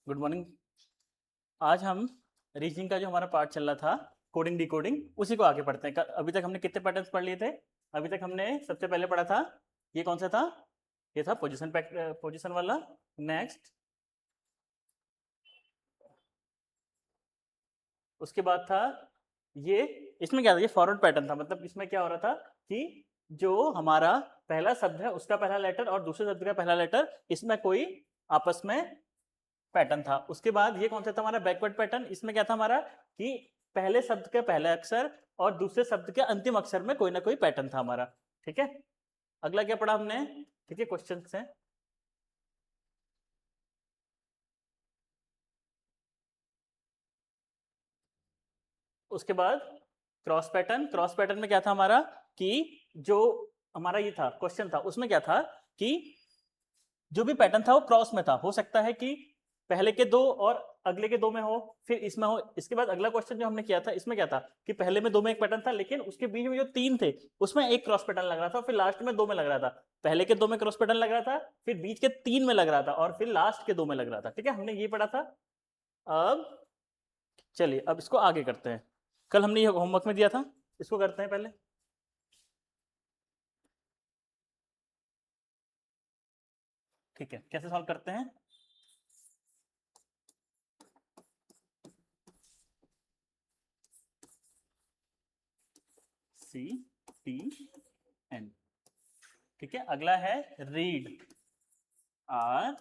Good morning. आज हम reasoning का जो हमारा पार्ट चल रहा था, कोडिंग डिकोडिंग, उसी को आगे पढ़ते हैं। अभी तक हमने कितने पैटर्न्स पढ़ लिए थे? अभी तक हमने सबसे पहले पढ़ा था, ये कौन सा था? ये था पोजीशन वाला। नेक्स्ट, उसके बाद था ये, इसमें क्या था? ये फॉरवर्ड पैटर्न था। मतलब इसमें क्या हो रहा था कि जो हमारा पहला शब्द है उसका पहला लेटर और दूसरे शब्द का पहला लेटर, इसमें कोई आपस में पैटर्न था। उसके बाद ये कौन सा था हमारा? Backward pattern. इसमें क्या था हमारा कि पहले शब्द के पहले अक्षर और दूसरे शब्द के अंतिम अक्षर में कोई ना कोई पैटर्न था हमारा। ठीक है, अगला क्या पढ़ा हमने? ठीक है, क्वेश्चन है। उसके बाद क्रॉस पैटर्न। क्रॉस पैटर्न में क्या था हमारा कि जो हमारा ये था क्वेश्चन था, उसमें क्या था कि जो भी पैटर्न था वो क्रॉस में था। हो सकता है कि पहले के दो और अगले के दो में हो, फिर इसमें हो। इसके बाद अगला क्वेश्चन जो हमने किया था, इसमें क्या था कि पहले में दो में एक पैटर्न था, लेकिन उसके बीच में जो तीन थे उसमें एक क्रॉस पैटर्न लग रहा था, फिर लास्ट में दो में लग रहा था। पहले के दो में क्रॉस पैटर्न लग रहा था, फिर बीच के तीन में लग रहा था, और फिर लास्ट के दो में लग रहा था। ठीक है, हमने ये पढ़ा था। अब चलिए, अब इसको आगे करते हैं। कल हमने ये होमवर्क में दिया था, इसको करते हैं पहले। ठीक है, कैसे सॉल्व करते हैं? C T N. ठीक है, अगला है read. R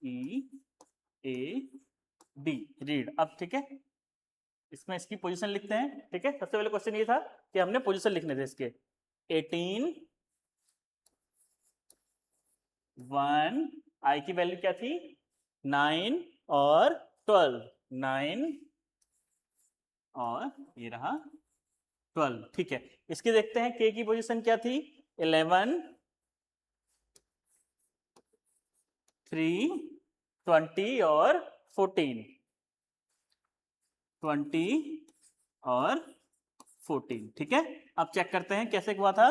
E A D, read. अब ठीक है, इसमें इसकी पोजीशन लिखते हैं। ठीक है, सबसे पहले क्वेश्चन ये था कि हमने पोजीशन लिखने थे इसके। 18, 1, आई की वैल्यू क्या थी? 9 और 12। 9 और ये रहा 12। ठीक है, इसकी देखते हैं के की पोजीशन क्या थी? 11, 3, 20 और 14। 20 और 14। ठीक है, अब चेक करते हैं कैसे हुआ था।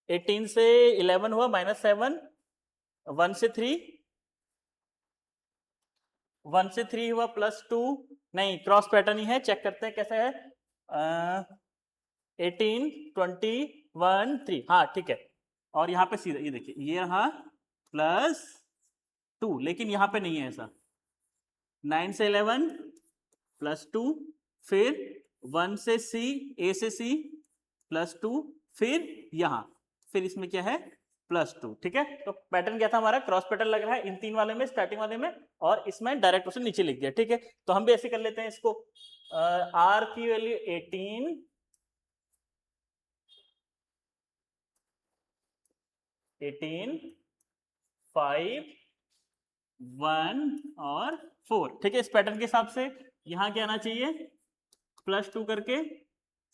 18 से 11 हुआ -7, 1 से 3, 1 से 3 हुआ +2। नहीं, क्रॉस पैटर्न ही है। चेक करते हैं कैसे है। 18, 20, 1, 3। हाँ ठीक है, और यहाँ पे सीधा ये देखिए, ये रहा +2, लेकिन यहाँ पे नहीं है ऐसा। 9 से 11 +2, फिर 1 से सी, ए से सी +2, फिर यहां, फिर इसमें क्या है? +2। ठीक है, तो पैटर्न क्या था हमारा? क्रॉस पैटर्न लग रहा है इन तीन वाले में, स्टार्टिंग वाले में, और इसमें डायरेक्ट उसे नीचे लिख दिया। ठीक है, तो हम भी ऐसे कर लेते हैं इसको। आर की वैल्यू 18, 5, 1 और 4। ठीक है, इस पैटर्न के हिसाब से यहां क्या आना चाहिए? +2 करके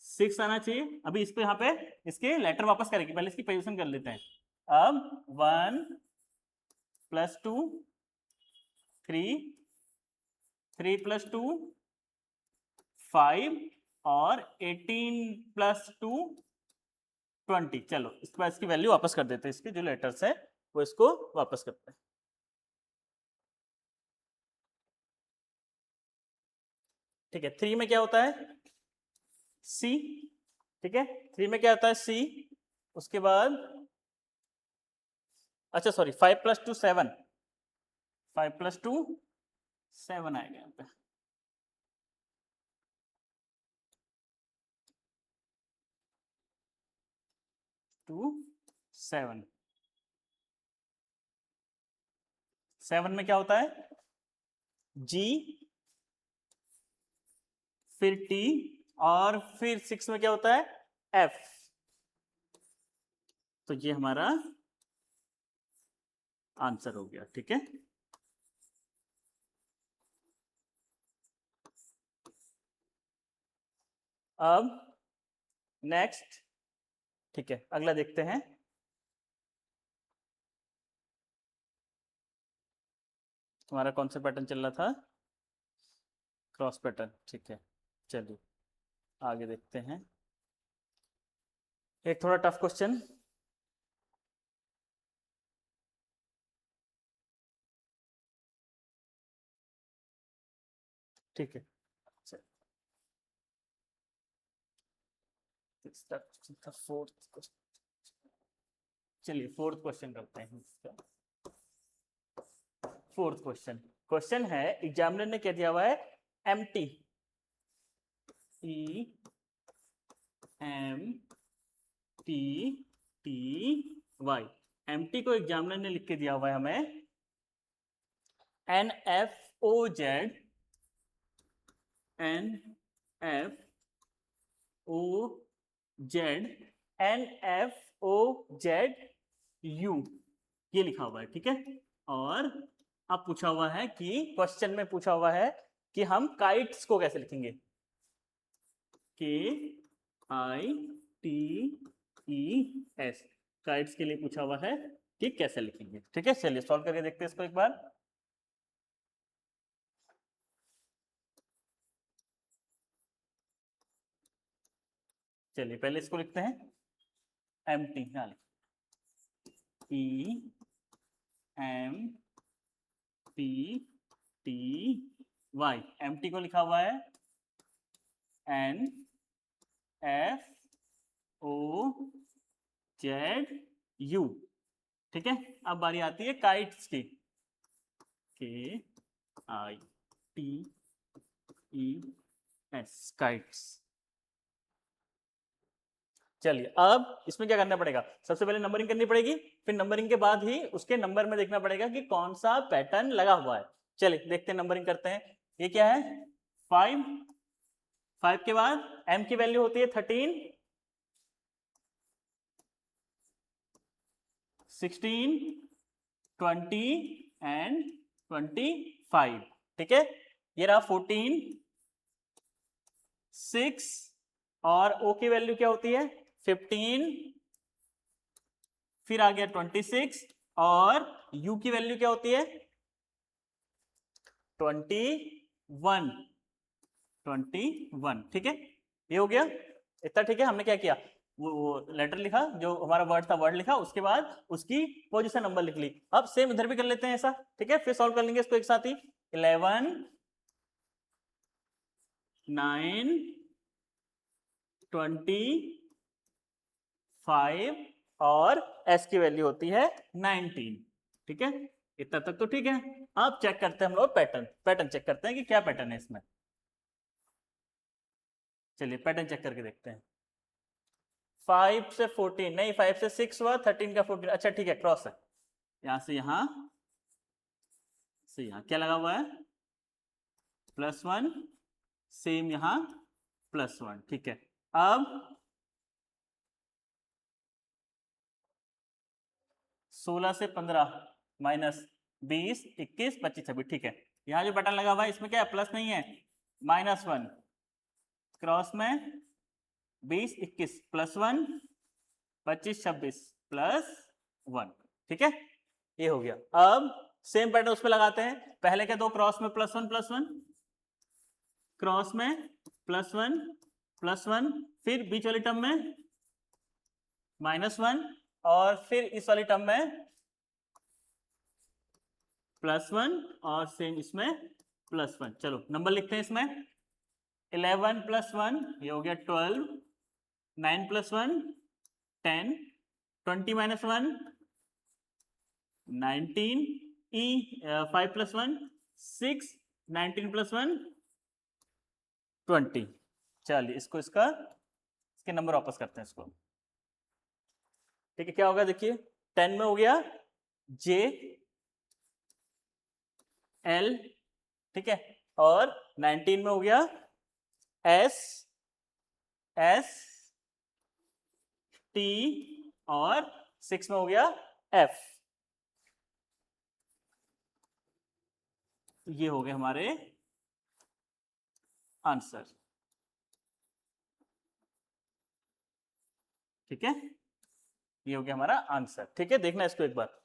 6 आना चाहिए। अभी इस पे यहाँ पे इसके लेटर वापस करेंगे, पहले इसकी पोजीशन कर लेते हैं। अब 1 +2, 3, 3 +2, 5 और 18 +2, 20। चलो, इसके बाद इसकी वैल्यू वापस कर देते हैं, इसके जो लेटर्स है वो इसको वापस करते हैं। ठीक है, 3 में क्या होता है? सी। ठीक है, 3 में क्या होता है? सी। उसके बाद, अच्छा सॉरी, 5 + 2 7, 5 + 2 7 आएगा यहाँ पे। 2 7। 7 में क्या होता है? जी, फिर टी, और फिर 6 में क्या होता है? एफ। तो ये हमारा आंसर हो गया। ठीक है, अब नेक्स्ट। ठीक है, अगला देखते हैं। हमारा कौन सा पैटर्न चल रहा था? Cross pattern. ठीक है, चलिए आगे देखते हैं। एक थोड़ा टफ क्वेश्चन। ठीक है, फोर्थ क्वेश्चन, चलिए फोर्थ क्वेश्चन करते हैं इसका। फोर्थ क्वेश्चन, क्वेश्चन है एग्जामिनर ने क्या दिया हुआ है, empty, E M T T Y, empty को एग्जामिनर ने लिख के दिया हुआ है हमें N F O Z, N F O Z, N F O Z U, ये लिखा हुआ है, ठीक है। और अब पूछा हुआ है कि क्वेश्चन में पूछा हुआ है कि हम काइट्स को कैसे लिखेंगे, के I T E S, kites के लिए पूछा हुआ है कि कैसे लिखेंगे, ठीक है। चलिए सॉल्व करके देखते हैं इसको एक बार। चलिए पहले इसको लिखते हैं, empty, E M P T Y, empty को लिखा हुआ है N F O Z U, ठीक है। अब बारी आती है काइट्स की, K I T E S, kites. चलिए अब इसमें क्या करना पड़ेगा, सबसे पहले नंबरिंग करनी पड़ेगी, फिर नंबरिंग के बाद ही उसके नंबर में देखना पड़ेगा कि कौन सा पैटर्न लगा हुआ है। चलिए देखते हैं, नंबरिंग करते हैं। ये क्या है, 5, 5 के बाद m की वैल्यू होती है 13, 16, 20 एंड 25, ठीक है। ये रहा 14, 6, और o की वैल्यू क्या होती है 15, फिर आ गया 26, और u की वैल्यू क्या होती है 21, 21, ठीक है। ये हो गया इतना, ठीक है। हमने क्या किया, वो लेटर लिखा, जो हमारा वर्ड था वर्ड लिखा, उसके बाद उसकी पोजीशन नंबर लिख ली। अब सेम इधर भी कर लेते हैं ऐसा, ठीक है। फिर सॉल्व कर लेंगे इसको एक साथ ही, 11, 9, 25 और s की वैल्यू होती है 19, ठीक है। इतना तक तो ठीक है। अब चेक करते हैं हम लोग पैटर्न, पैटर्न चेक करते हैं कि क्या पैटर्न है इसमें। चलिए पैटर्न चेक करके देखते हैं। 5 से 14 नहीं, 5 से 6 हुआ, 13 का 14, अच्छा ठीक है, क्रॉस है, यहां से यहां से यहां क्या लगा हुआ है +1, सेम यहां +1, ठीक है। अब 16 से 15 माइनस 20, 21, 25, 26, ठीक है। यहां जो बटन लगा हुआ है इसमें क्या है, प्लस नहीं है, -1, क्रॉस में 20, 21, +1, 25, 26, +1, ठीक है। ये हो गया। अब सेम पैटर्न उसमें लगाते हैं, पहले के दो क्रॉस में +1, क्रॉस में +1, फिर बीच वाली टर्म में -1, और फिर इस वाली टर्म में +1, और सेम इसमें +1। चलो नंबर लिखते हैं इसमें, 11 + 1 ये हो गया 12, 9 + 1 10, 20 - 1 19, 5 + 1 6, 19 + 1 20। चलिए इसको इसके नंबर वापस करते हैं इसको, ठीक है। क्या होगा देखिए, 10 में हो गया J L, ठीक है, और 19 में हो गया S T, और 6 में हो गया F। ये हो गए हमारे आंसर, ठीक है। ये हो गया हमारा आंसर, ठीक है। देखना इसको एक बार,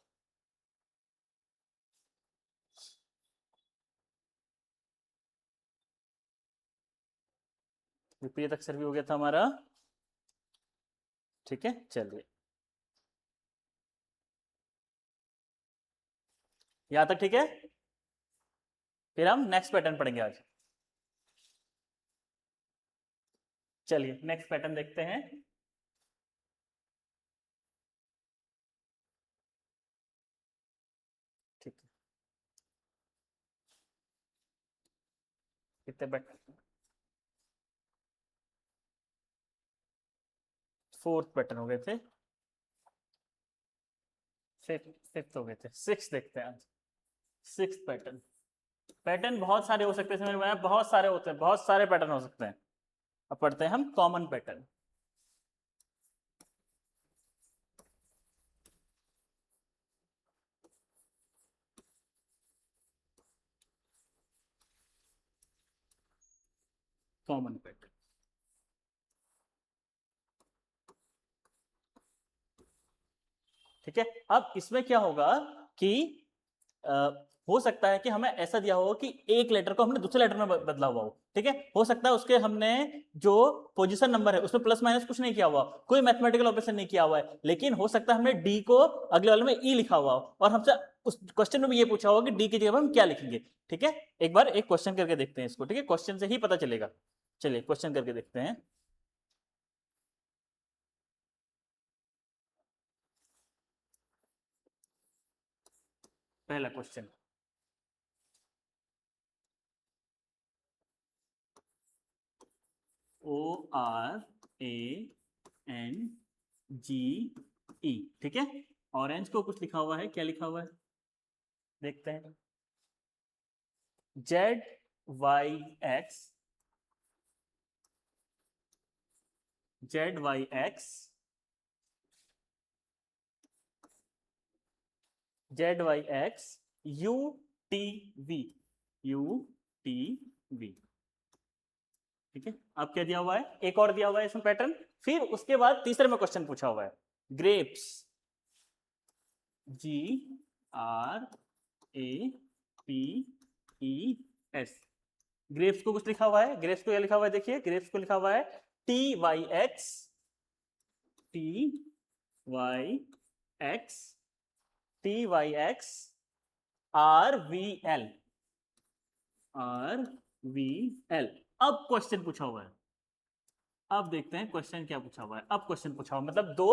विपरीत अक्षर भी हो गया था हमारा, ठीक है। चलिए यहां तक ठीक है। फिर हम नेक्स्ट पैटर्न पढ़ेंगे आज। चलिए नेक्स्ट पैटर्न देखते हैं। ठीक है, कितने पैटर्न? फोर्थ पैटर्न हो गए थे, फिफ्थ हो गए थे, सिक्स देखते हैं आज। सिक्स पैटर्न, पैटर्न बहुत सारे हो सकते हैं, समझ में आया? बहुत सारे होते हैं, बहुत सारे पैटर्न हो सकते हैं। अब पढ़ते हैं हम कॉमन पैटर्न। कॉमन पैटर्न, ठीक है। अब इसमें क्या होगा कि हो सकता है कि हमें ऐसा दिया हो कि एक लेटर को हमने दूसरे लेटर में बदला हुआ हो, ठीक है। हो सकता है उसके हमने जो पोजीशन नंबर है उसमें प्लस माइनस कुछ नहीं किया हुआ, कोई मैथमेटिकल ऑपरेशन नहीं किया हुआ है, लेकिन हो सकता है हमने डी को अगले वाले में ई लिखा हुआ हो और हमसे उस क्वेश्चन में भी ये पूछा होगा कि डी की जगह हम क्या लिखेंगे, ठीक है। एक बार एक क्वेश्चन करके देखते हैं इसको, ठीक है, क्वेश्चन से ही पता चलेगा। चलिए क्वेश्चन करके देखते हैं। पहला क्वेश्चन, ORANGE, ठीक है। ऑरेंज को कुछ लिखा हुआ है, क्या लिखा हुआ है देखते हैं। ZYX, ZYX, ZYX, UTV, UTV, ठीक है। अब क्या दिया हुआ है, एक और दिया हुआ है इसमें पैटर्न। फिर उसके बाद तीसरे में क्वेश्चन पूछा हुआ है ग्रेप्स, GRAPES, ग्रेप्स को कुछ लिखा हुआ है, ग्रेप्स को क्या लिखा हुआ है देखिए, ग्रेप्स को लिखा हुआ है TYX, TYX, TYX, RVL, RVL। अब क्वेश्चन पूछा हुआ है, अब देखते हैं क्वेश्चन क्या पूछा हुआ है। अब क्वेश्चन पूछा हुआ मतलब दो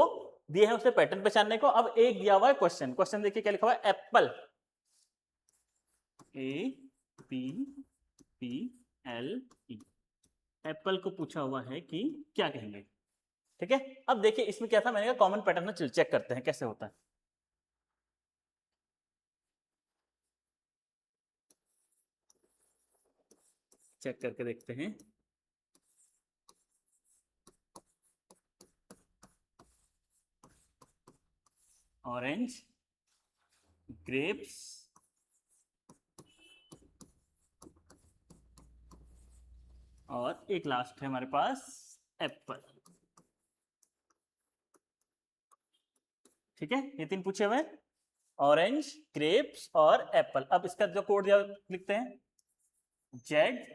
दिए हैं उसे पैटर्न पहचानने को, अब एक दिया हुआ है क्वेश्चन। क्वेश्चन देखिए क्या लिखा हुआ है, एप्पल, APPLE, एप्पल को पूछा हुआ है कि क्या कहेंगे, ठीक है। अब देखिए इसमें क्या था, मैंने कहा कॉमन पैटर्न में चेक करते हैं कैसे होता है। चेक करके देखते हैं। ऑरेंज, ग्रेप्स, और एक लास्ट है हमारे पास एप्पल, ठीक है। ये तीन पूछे हुए, ऑरेंज, ग्रेप्स और एप्पल। अब इसका जो कोड दिया लिखते हैं, ZYXUTV,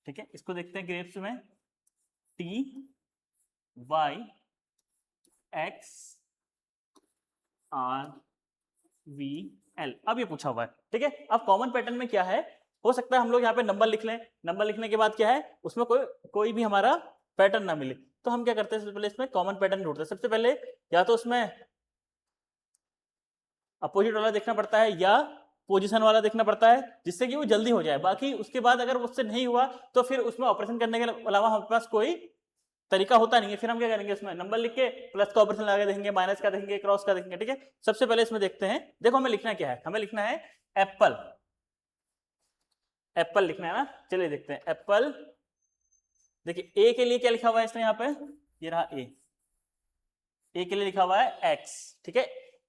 ठीक है। इसको देखते हैं ग्रेप्स में, TYXRVL। अब ये पूछा हुआ है, ठीक है। अब कॉमन पैटर्न में क्या है, हो सकता है हम लोग यहाँ पे नंबर लिख लें, नंबर लिखने के बाद क्या है उसमें कोई भी हमारा पैटर्न ना मिले, तो हम क्या करते हैं सबसे पहले इसमें कॉमन पैटर्न ढूंढते हैं। सबसे पहले या तो उसमें अपोजिट वाला देखना पड़ता है या पोजीशन वाला देखना पड़ता है, जिससे कि वो जल्दी हो जाए। बाकी उसके बाद अगर उससे नहीं हुआ तो फिर उसमें ऑपरेशन करने के अलावा हमारे पास कोई तरीका होता नहीं है। फिर हम क्या करेंगे, उसमें नंबर लिख के प्लस का ऑपरेशन लगा देंगे, माइनस का देखेंगे, क्रॉस का देखेंगे, ठीक है। सबसे पहले इसमें देखते हैं, देखो हमें लिखना क्या है, हमें लिखना है एप्पल, एप्पल लिखना है ना। चलिए देखते हैं एप्पल। देखिए ए के लिए क्या लिखा हुआ है इसने यहाँ पे, ये रहा ए के लिए लिखा हुआ है एक्स, ठीक है।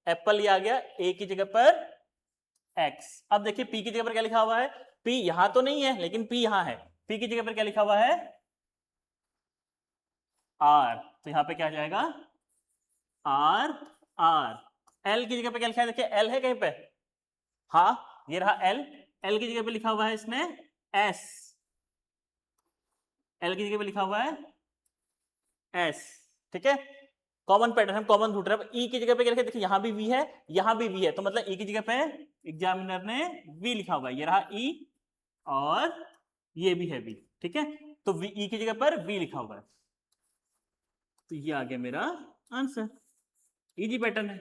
एप्पल ये आ गया ए की जगह पर एक्स। अब देखिए पी की जगह पर क्या लिखा हुआ है, पी यहां तो नहीं है लेकिन पी यहां है, पी की जगह पर क्या लिखा हुआ है आर, तो यहां पे क्या आ जाएगा आर आर। एल की जगह पे क्या लिखा है, देखिए एल है कहीं पे, हाँ ये रहा एल, एल की जगह पे लिखा हुआ है इसने एस, एल की जगह पे लिखा हुआ है एस, ठीक है। कॉमन पैटर्न हम कॉमन ढूंढ रहे हैं। ई की जगह पे क्या लिखा, देखिए यहां भी वी है, यहां भी वी है, तो मतलब ई की जगह पे एग्जामिनर ने वी लिखा हुआ है, ये रहा ई और ये भी है वी, ठीक है, तो वी ई की जगह पर वी लिखा हुआ है, तो ये आ गया मेरा आंसर। इजी पैटर्न है।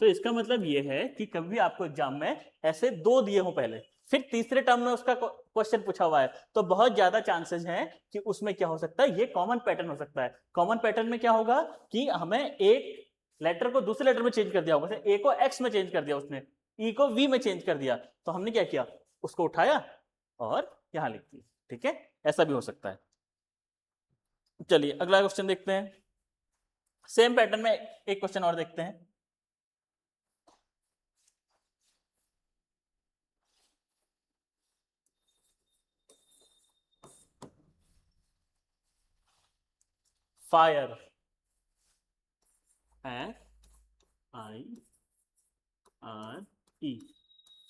तो इसका मतलब ये है कि कभी आपको एग्जाम में ऐसे दो दिए हो पहले, फिर तीसरे टर्म में उसका क्वेश्चन पूछा हुआ है, तो बहुत ज्यादा चांसेस हैं कि उसमें क्या हो सकता है, ये कॉमन पैटर्न हो सकता है। कॉमन पैटर्न में क्या होगा कि हमें एक लेटर को दूसरे लेटर में चेंज कर दिया होगा, जैसे ए को एक्स में चेंज कर दिया उसने, ई को वी में चेंज कर दिया, तो हमने क्या किया, उसको उठाया और यहां लिख दिया, ठीक है, ऐसा भी हो सकता है। चलिए अगला क्वेश्चन देखते हैं। सेम पैटर्न में एक क्वेश्चन और देखते हैं। फायर, FIRE,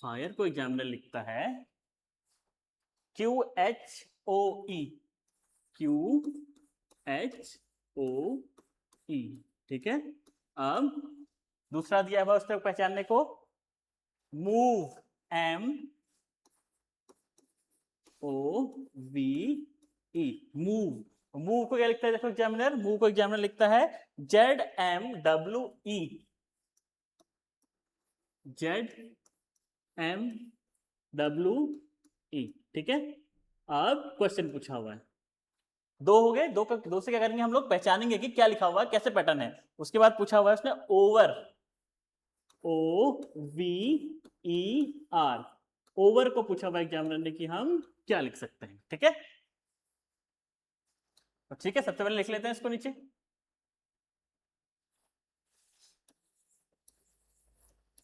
फायर को एग्जामिनर लिखता है QHOE, QHOE, ठीक है। अब दूसरा दिया हुआ उसको पहचानने को, मूव, MOVE, मूव, मूव को क्या लिखता है देखो एग्जामिनर, मूव को एग्जामिनर लिखता है ZMWE, ZMWE, ठीक है। अब क्वेश्चन पूछा हुआ है, दो हो गए, दो से क्या करेंगे हम लोग, पहचानेंगे कि क्या लिखा हुआ है, कैसे पैटर्न है। उसके बाद पूछा हुआ है उसने ओवर, OVER, ओवर को पूछा हुआ एग्जामिनर ने कि हम क्या लिख सकते हैं, ठीक है। तो ठीक है, सबसे पहले लिख लेते हैं इसको नीचे।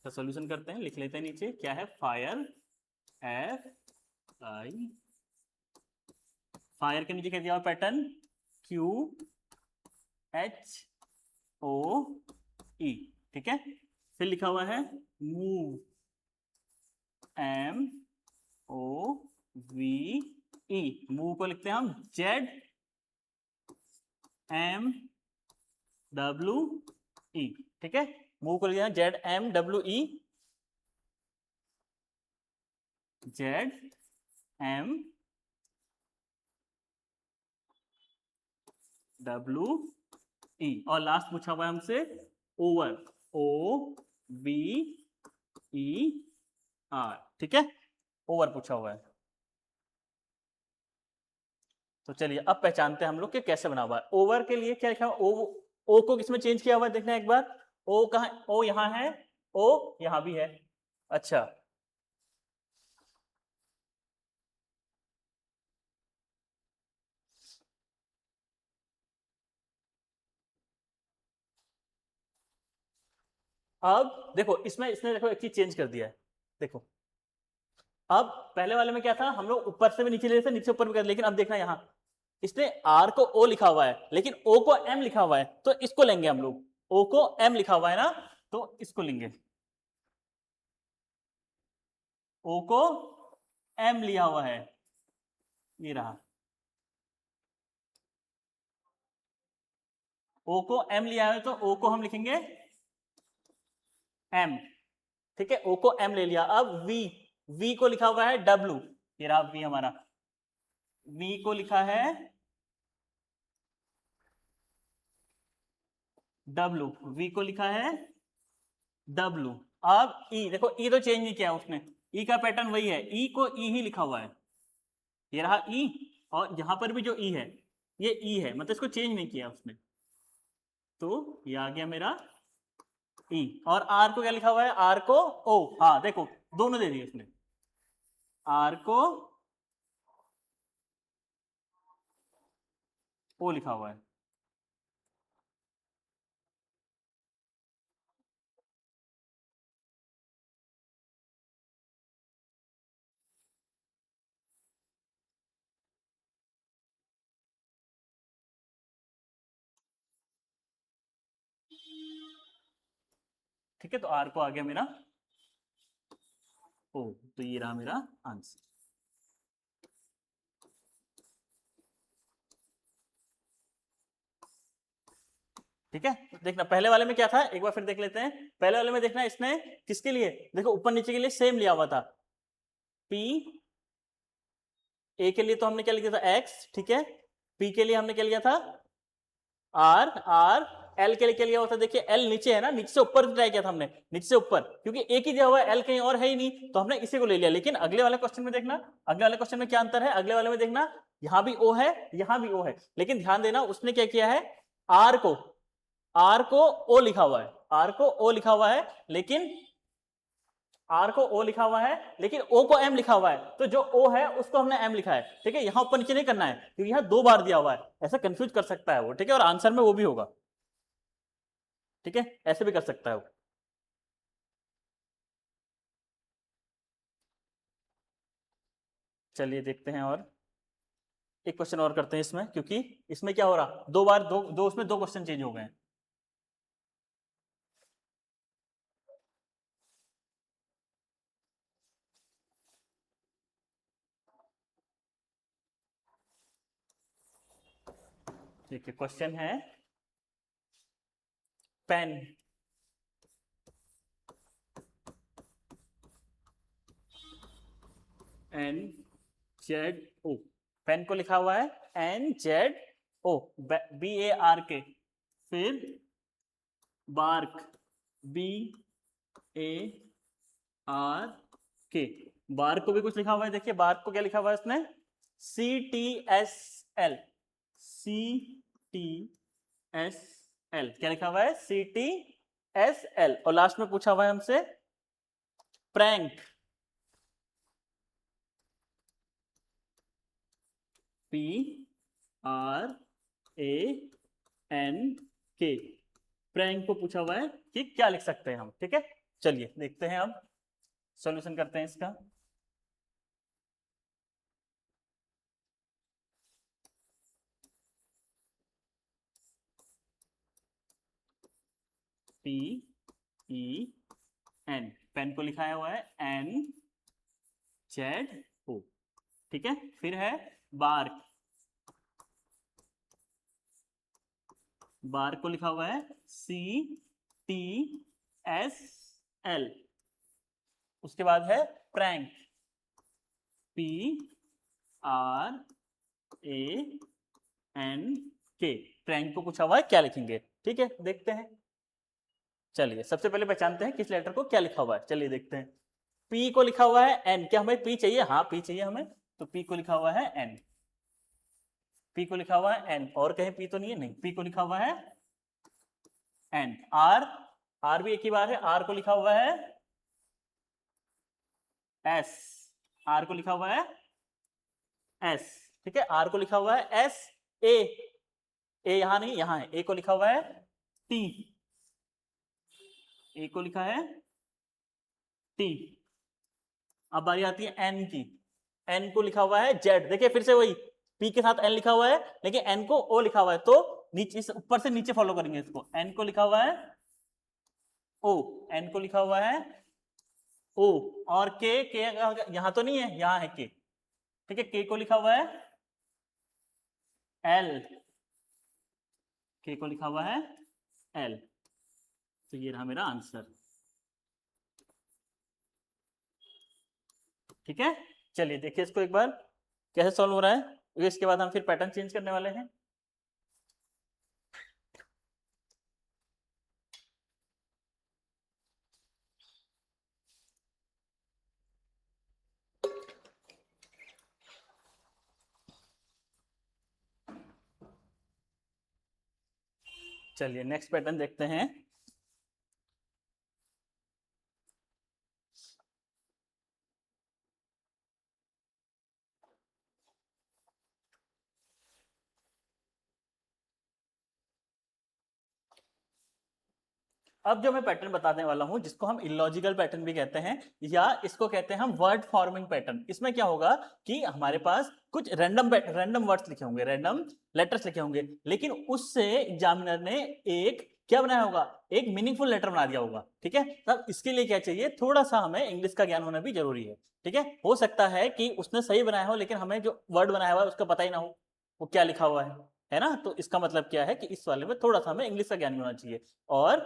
तो सॉल्यूशन करते हैं, लिख लेते हैं नीचे क्या है, फायर, FI, फायर के नीचे क्या दिया हुआ पैटर्न, QHOE, ठीक है। फिर लिखा हुआ है मूव, MOVE, मूव को लिखते हैं हम ZMWE, ठीक है। मूव को लिखते हैं ZMWE, ZMWE, और लास्ट पूछा हुआ है हमसे ओवर, OVER, ठीक है, ओवर पूछा हुआ है। तो चलिए अब पहचानते हैं हम लोग कि कैसे बना हुआ है। ओवर के लिए क्या लिखा हुआ, ओ को किसमें चेंज किया हुआ है, देखना एक बार, ओ कहाँ, ओ यहां है, ओ यहां भी है, अच्छा। अब देखो इसमें इसने देखो एक चीज चेंज कर दिया है, देखो अब पहले वाले में क्या था, हम लोग ऊपर से भी नीचे ले रहे थे, नीचे ऊपर भी कर, लेकिन अब देखना यहां इसने आर को ओ लिखा हुआ है लेकिन ओ को एम लिखा हुआ है, तो इसको लेंगे हम लोग, ओ को एम लिखा हुआ है ना, तो इसको लेंगे, ओ को एम लिया हुआ है, ये रहा, ओ को एम लिया है तो ओ को हम लिखेंगे एम, ठीक है, ओ को एम ले लिया। अब वी, वी को लिखा हुआ है डब्ल्यू, ये रहा वी हमारा, वी को लिखा है डब्ल्यू, वी को लिखा है डब्ल्यू। अब ई, देखो ई तो चेंज नहीं किया उसने, ई का पैटर्न वही है, ई को ई ही लिखा हुआ है, ये रहा ई, और यहां पर भी जो ई है ये ई है, मतलब इसको चेंज नहीं किया उसने, तो ये आ गया मेरा ई। और आर को क्या लिखा हुआ है, आर को ओ, हाँ देखो दोनों दे दिए उसने, आर को ओ लिखा हुआ है, ठीक है, तो आर को आ गया मेरा ओ, तो ये रहा मेरा आंसर। ठीक है, देखना पहले वाले में क्या था, एक बार फिर देख लेते हैं। पहले वाले में देखना इसने किसके लिए, देखो ऊपर नीचे के लिए सेम लिया हुआ था। P A के लिए तो हमने क्या लिखा था x, ठीक है। P के लिए हमने क्या लिया था R, R L के लिए क्या लिया हुआ था, देखिए L नीचे है ना, नीचे से ऊपर ट्राई किया था हमने, नीचे से ऊपर, क्योंकि एक ही दिया हुआ है, L कहीं और है ही नहीं, तो हमने इसी को ले लिया। लेकिन अगले वाले क्वेश्चन में देखना, अगले वाले क्वेश्चन में क्या अंतर है, अगले वाले में देखना यहां भी O है, यहां भी O है, लेकिन ध्यान देना उसने क्या किया है, R को O लिखा हुआ है, R को O लिखा हुआ है, लेकिन R को O लिखा हुआ है, लेकिन O को M लिखा हुआ है, तो जो O है उसको हमने M लिखा है, ठीक है। यहां ऊपर नीचे नहीं करना है, क्योंकि यहां 2 बार दिया हुआ है, ऐसा कंफ्यूज कर सकता है वो, ठीक है, और आंसर में वो भी होगा, ठीक है, ऐसे भी कर सकता है वो। चलिए देखते हैं, और एक क्वेश्चन और करते हैं इसमें, क्योंकि इसमें क्या हो रहा, 2 बार दो उसमें 2 क्वेश्चन चेंज हो गए हैं। ठीक है, क्वेश्चन है पेन NZO, पेन को लिखा हुआ है NZO, BARK, फिर बार्क BARK, बार्क को भी कुछ लिखा हुआ है, देखिए बार्क को क्या लिखा हुआ है इसने, CTSL, CTSL क्या लिखा हुआ है, CTSL, और लास्ट में पूछा हुआ है हमसे प्रैंक, PRANK, प्रैंक को पूछा हुआ है कि क्या लिख सकते हैं हम, ठीक है। चलिए देखते हैं, अब सॉल्यूशन करते हैं इसका। PEN, पेन को लिखा हुआ है NZO, ठीक है। फिर है बार्क, बार्क को लिखा हुआ है CTSL, उसके बाद है प्रैंक, PRANK, प्रैंक को पूछा हुआ है क्या लिखेंगे, ठीक है, देखते हैं। चलिए सबसे पहले पहचानते हैं किस लेटर को क्या लिखा हुआ है, चलिए देखते हैं। P को लिखा हुआ है N, क्या हमें P चाहिए, हाँ P चाहिए हमें, तो P को लिखा हुआ है N, P को लिखा हुआ है N, और कहीं P तो नहीं है, नहीं, P को लिखा हुआ है N। R भी एक ही बार है, R को लिखा हुआ है S, R को लिखा हुआ है S, ठीक है, R को लिखा हुआ है S। A यहां नहीं, यहां है, A को लिखा हुआ है T, A को लिखा है T। अब बारी आती है N की, N को लिखा हुआ है Z, देखिए फिर से वही, P के साथ N लिखा हुआ है, लेकिन N को O लिखा हुआ है, तो नीचे ऊपर से नीचे फॉलो करेंगे इसको। N को लिखा हुआ है O, N को लिखा हुआ है O, और K यहां तो नहीं है, यहां है K, ठीक है, K को लिखा हुआ है L, K को लिखा हुआ है L, तो ये रहा मेरा आंसर, ठीक है। चलिए देखिए इसको एक बार कैसे सॉल्व हो रहा है, इसके बाद हम फिर पैटर्न चेंज करने वाले हैं। चलिए नेक्स्ट पैटर्न देखते हैं। अब जो मैं पैटर्न बताने वाला हूं, जिसको हम इलॉजिकल पैटर्न भी कहते हैं, या इसको कहते हैं हम वर्ड फॉर्मिंग पैटर्न, इसमें क्या होगा कि हमारे पास कुछ रैंडम वर्ड्स लिखे होंगे, रैंडम लेटर्स लिखे होंगे, लेकिन उससे एग्जामिनर ने एक क्या बनाया होगा, एक मीनिंगफुल लेटर बना दिया होगा, ठीक है। तब इसके लिए क्या चाहिए, थोड़ा सा हमें इंग्लिश का ज्ञान होना भी जरूरी है, ठीक है। हो सकता है कि उसने सही बनाया हो, लेकिन हमें जो वर्ड बनाया हुआ है उसका पता ही ना हो वो क्या लिखा हुआ है ना। तो इसका मतलब क्या है कि इस वाले में थोड़ा सा हमें इंग्लिश का ज्ञान भी होना चाहिए। और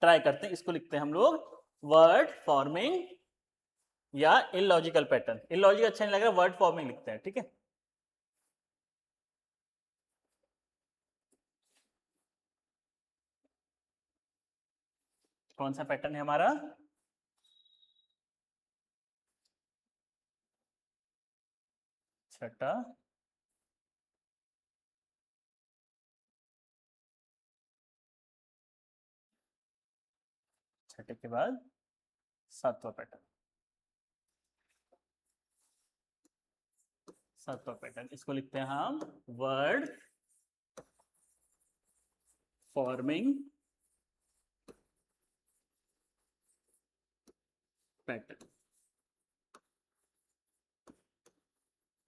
ट्राई करते हैं, इसको लिखते हैं हम लोग वर्ड फॉर्मिंग या इलॉजिकल पैटर्न। इलॉजिकल अच्छा नहीं लग रहा, वर्ड फॉर्मिंग लिखते हैं, ठीक है। कौन सा पैटर्न है हमारा? छठा, छठे के बाद सातवां पैटर्न। सातवां पैटर्न इसको लिखते हैं हम वर्ड फॉर्मिंग पैटर्न।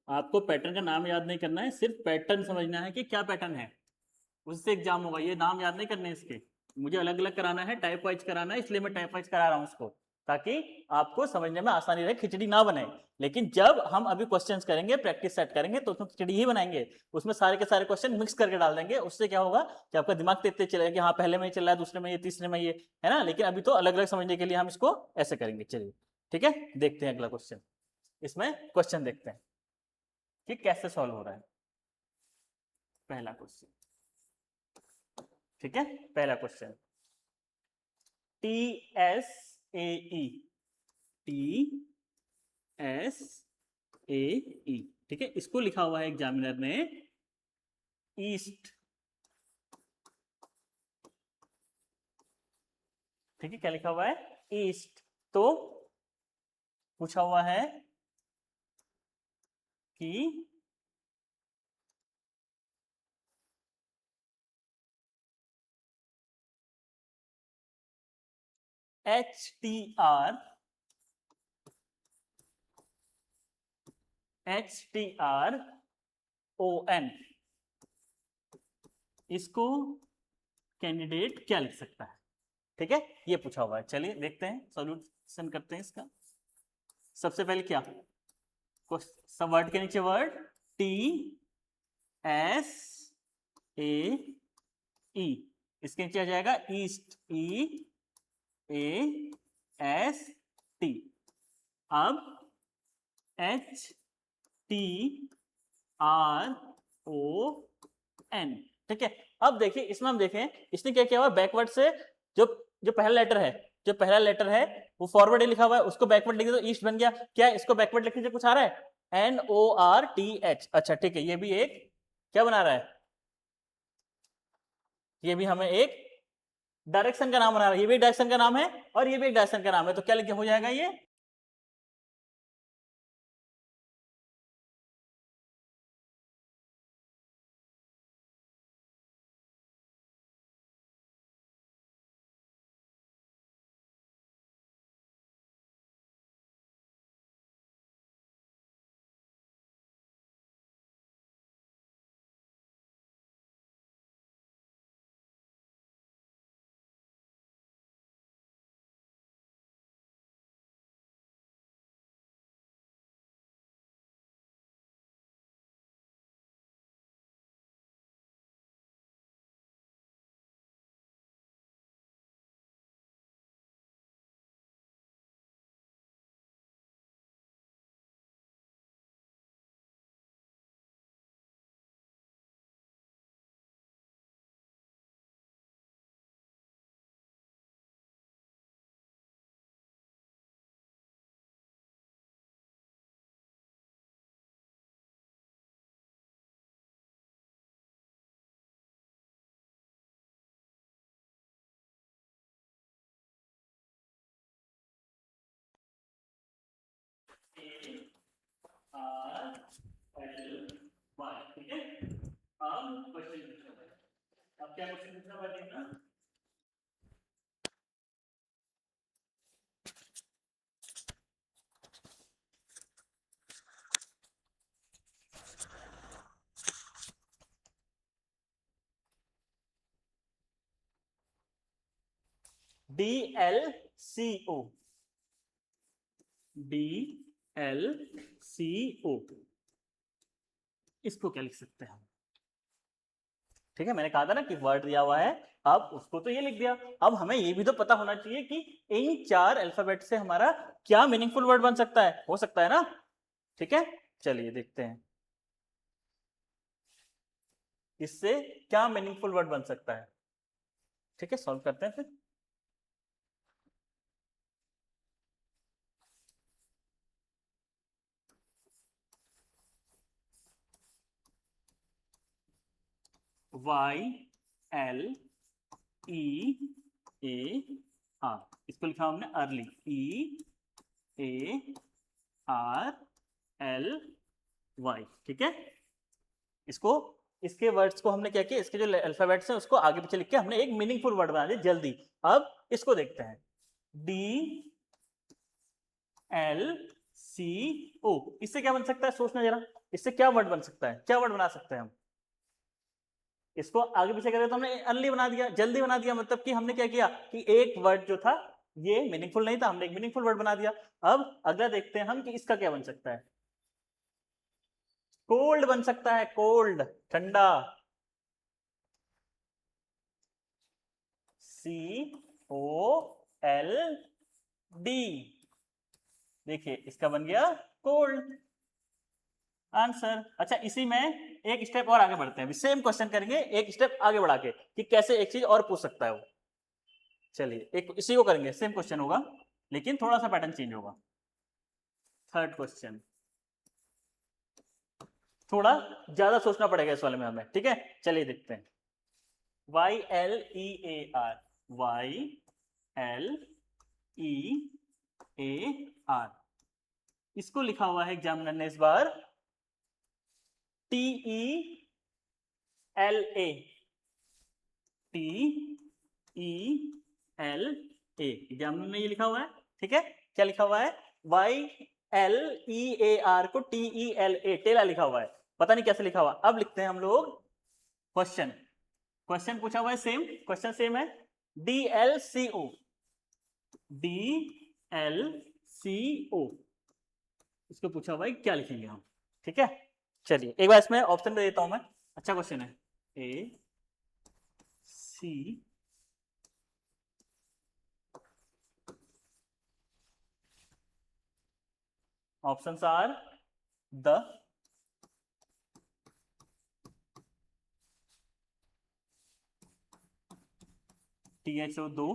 आपको पैटर्न का नाम याद नहीं करना है, सिर्फ पैटर्न समझना है कि क्या पैटर्न है, उससे एग्जाम होगा। ये नाम याद नहीं करने इसके, मुझे अलग अलग कराना है, टाइप वाइज कराना है, इसलिए मैं टाइप वाइज करा रहा हूँ इसको, ताकि आपको समझने में आसानी रहे, खिचड़ी ना बने। लेकिन जब हम अभी क्वेश्चंस करेंगे, प्रैक्टिस सेट करेंगे, तो उसमें खिचड़ी ही बनाएंगे, उसमें सारे के सारे क्वेश्चन मिक्स करके डाल देंगे। उससे क्या होगा कि आपका दिमाग तेज चलेगा कि हाँ पहले में ये चल रहा है, दूसरे में ये, तीसरे में ये, है ना। लेकिन अभी तो अलग अलग समझने के लिए हम इसको ऐसे करेंगे। चलिए ठीक है, देखते हैं अगला क्वेश्चन। इसमें क्वेश्चन देखते हैं कि कैसे सॉल्व हो रहा है। पहला क्वेश्चन, ठीक है, पहला क्वेश्चन TSAE, TSAE, ठीक है। इसको लिखा हुआ है एग्जामिनर ने ईस्ट, ठीक है। क्या लिखा हुआ है? ईस्ट। तो पूछा हुआ है कि HTRON, इसको कैंडिडेट क्या लिख सकता है, ठीक है, ये पूछा हुआ है। चलिए देखते हैं, सॉल्यूशन करते हैं इसका। सबसे पहले क्या, सब वर्ड के नीचे वर्ड TSAE, इसके नीचे आ जाएगा ईस्ट, EAST। अब HTRON, ठीक है। अब देखिए इसमें हम देखें इसने क्या किया हुआ, बैकवर्ड से जो जो पहला लेटर है, जो पहला लेटर है वो फॉरवर्ड लिखा हुआ है, उसको बैकवर्ड लिख दिया तो ईस्ट बन गया। क्या इसको बैकवर्ड लिखने से कुछ आ रहा है? NORTH, अच्छा ठीक है, ये भी एक क्या बना रहा है, ये भी हमें एक डायरेक्शन का नाम बना रहा है। ये भी एक डायरेक्शन का नाम है और ये भी एक डायरेक्शन का नाम है, तो क्या लिखे हो जाएगा ये ARLY, ठीक है। अब क्वेश्चन पूछा हुआ है, अब क्या क्वेश्चन पूछा हुआ है देखना। DLCO, DLCO, इसको क्या लिख सकते हैं हम? ठीक है, मैंने कहा था ना कि वर्ड दिया हुआ है, अब उसको तो ये लिख दिया। अब हमें ये भी तो पता होना चाहिए कि इन 4 अल्फाबेट से हमारा क्या मीनिंगफुल वर्ड बन सकता है, हो सकता है ना। ठीक है, चलिए देखते हैं इससे क्या मीनिंगफुल वर्ड बन सकता है। ठीक है, सॉल्व करते हैं फिर। Y L E A R, इसको लिखा हमने early, E A R L Y. ठीक है, इसको, इसके वर्ड्स को हमने क्या किया, इसके जो अल्फाबेट्स हैं उसको आगे पीछे लिख के हमने एक मीनिंगफुल वर्ड बना दिया जल्दी। अब इसको देखते हैं, डी एल सी ओ, इससे क्या बन सकता है, सोचना जरा, इससे क्या वर्ड बन सकता है, क्या वर्ड बना सकते हैं हम। इसको आगे पीछे करें तो हमने अर्ली बना दिया, जल्दी बना दिया, मतलब कि हमने क्या किया कि एक वर्ड जो था ये मीनिंगफुल नहीं था, हमने एक मीनिंगफुल वर्ड बना दिया। अब अगला देखते हैं हम कि इसका क्या बन सकता है। कोल्ड बन सकता है, कोल्ड, ठंडा, सी ओ एल डी, देखिए इसका बन गया कोल्ड आंसर। अच्छा, इसी में एक स्टेप और आगे बढ़ते हैं, सेम क्वेश्चन करेंगे एक स्टेप आगे बढ़ा के कि कैसे एक चीज और पूछ सकता है वो। चलिए एक इसी को करेंगे, सेम क्वेश्चन होगा लेकिन थोड़ा सा पैटर्न चेंज होगा। थर्ड क्वेश्चन, थोड़ा ज्यादा सोचना पड़ेगा इस वाले में हमें। ठीक है, चलिए देखते हैं। Y L E A R, Y L E A R, इसको लिखा हुआ है एग्जामिनर ने इस बार T E L A, T E L A, examiner ने ये लिखा हुआ है। ठीक है, क्या लिखा हुआ है, Y L E A R को टी ई एल ए, टेला लिखा हुआ है, पता नहीं कैसे लिखा हुआ। अब लिखते हैं हम लोग क्वेश्चन, क्वेश्चन पूछा हुआ है सेम, क्वेश्चन सेम है, डी एल सी ओ, डी एल सी ओ, इसको पूछा हुआ है क्या लिखेंगे हम। ठीक है, चलिए एक बार इसमें ऑप्शन दे देता हूं मैं, अच्छा क्वेश्चन है। A C, options are the, T H O 2,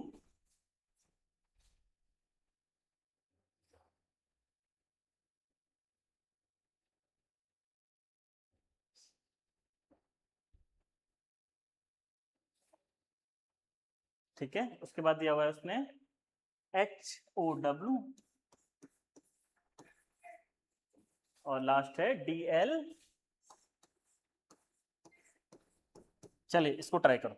ठीक है, उसके बाद दिया हुआ है उसने एच ओ डब्ल्यू, और लास्ट है डी एल। चलिए इसको ट्राई करो,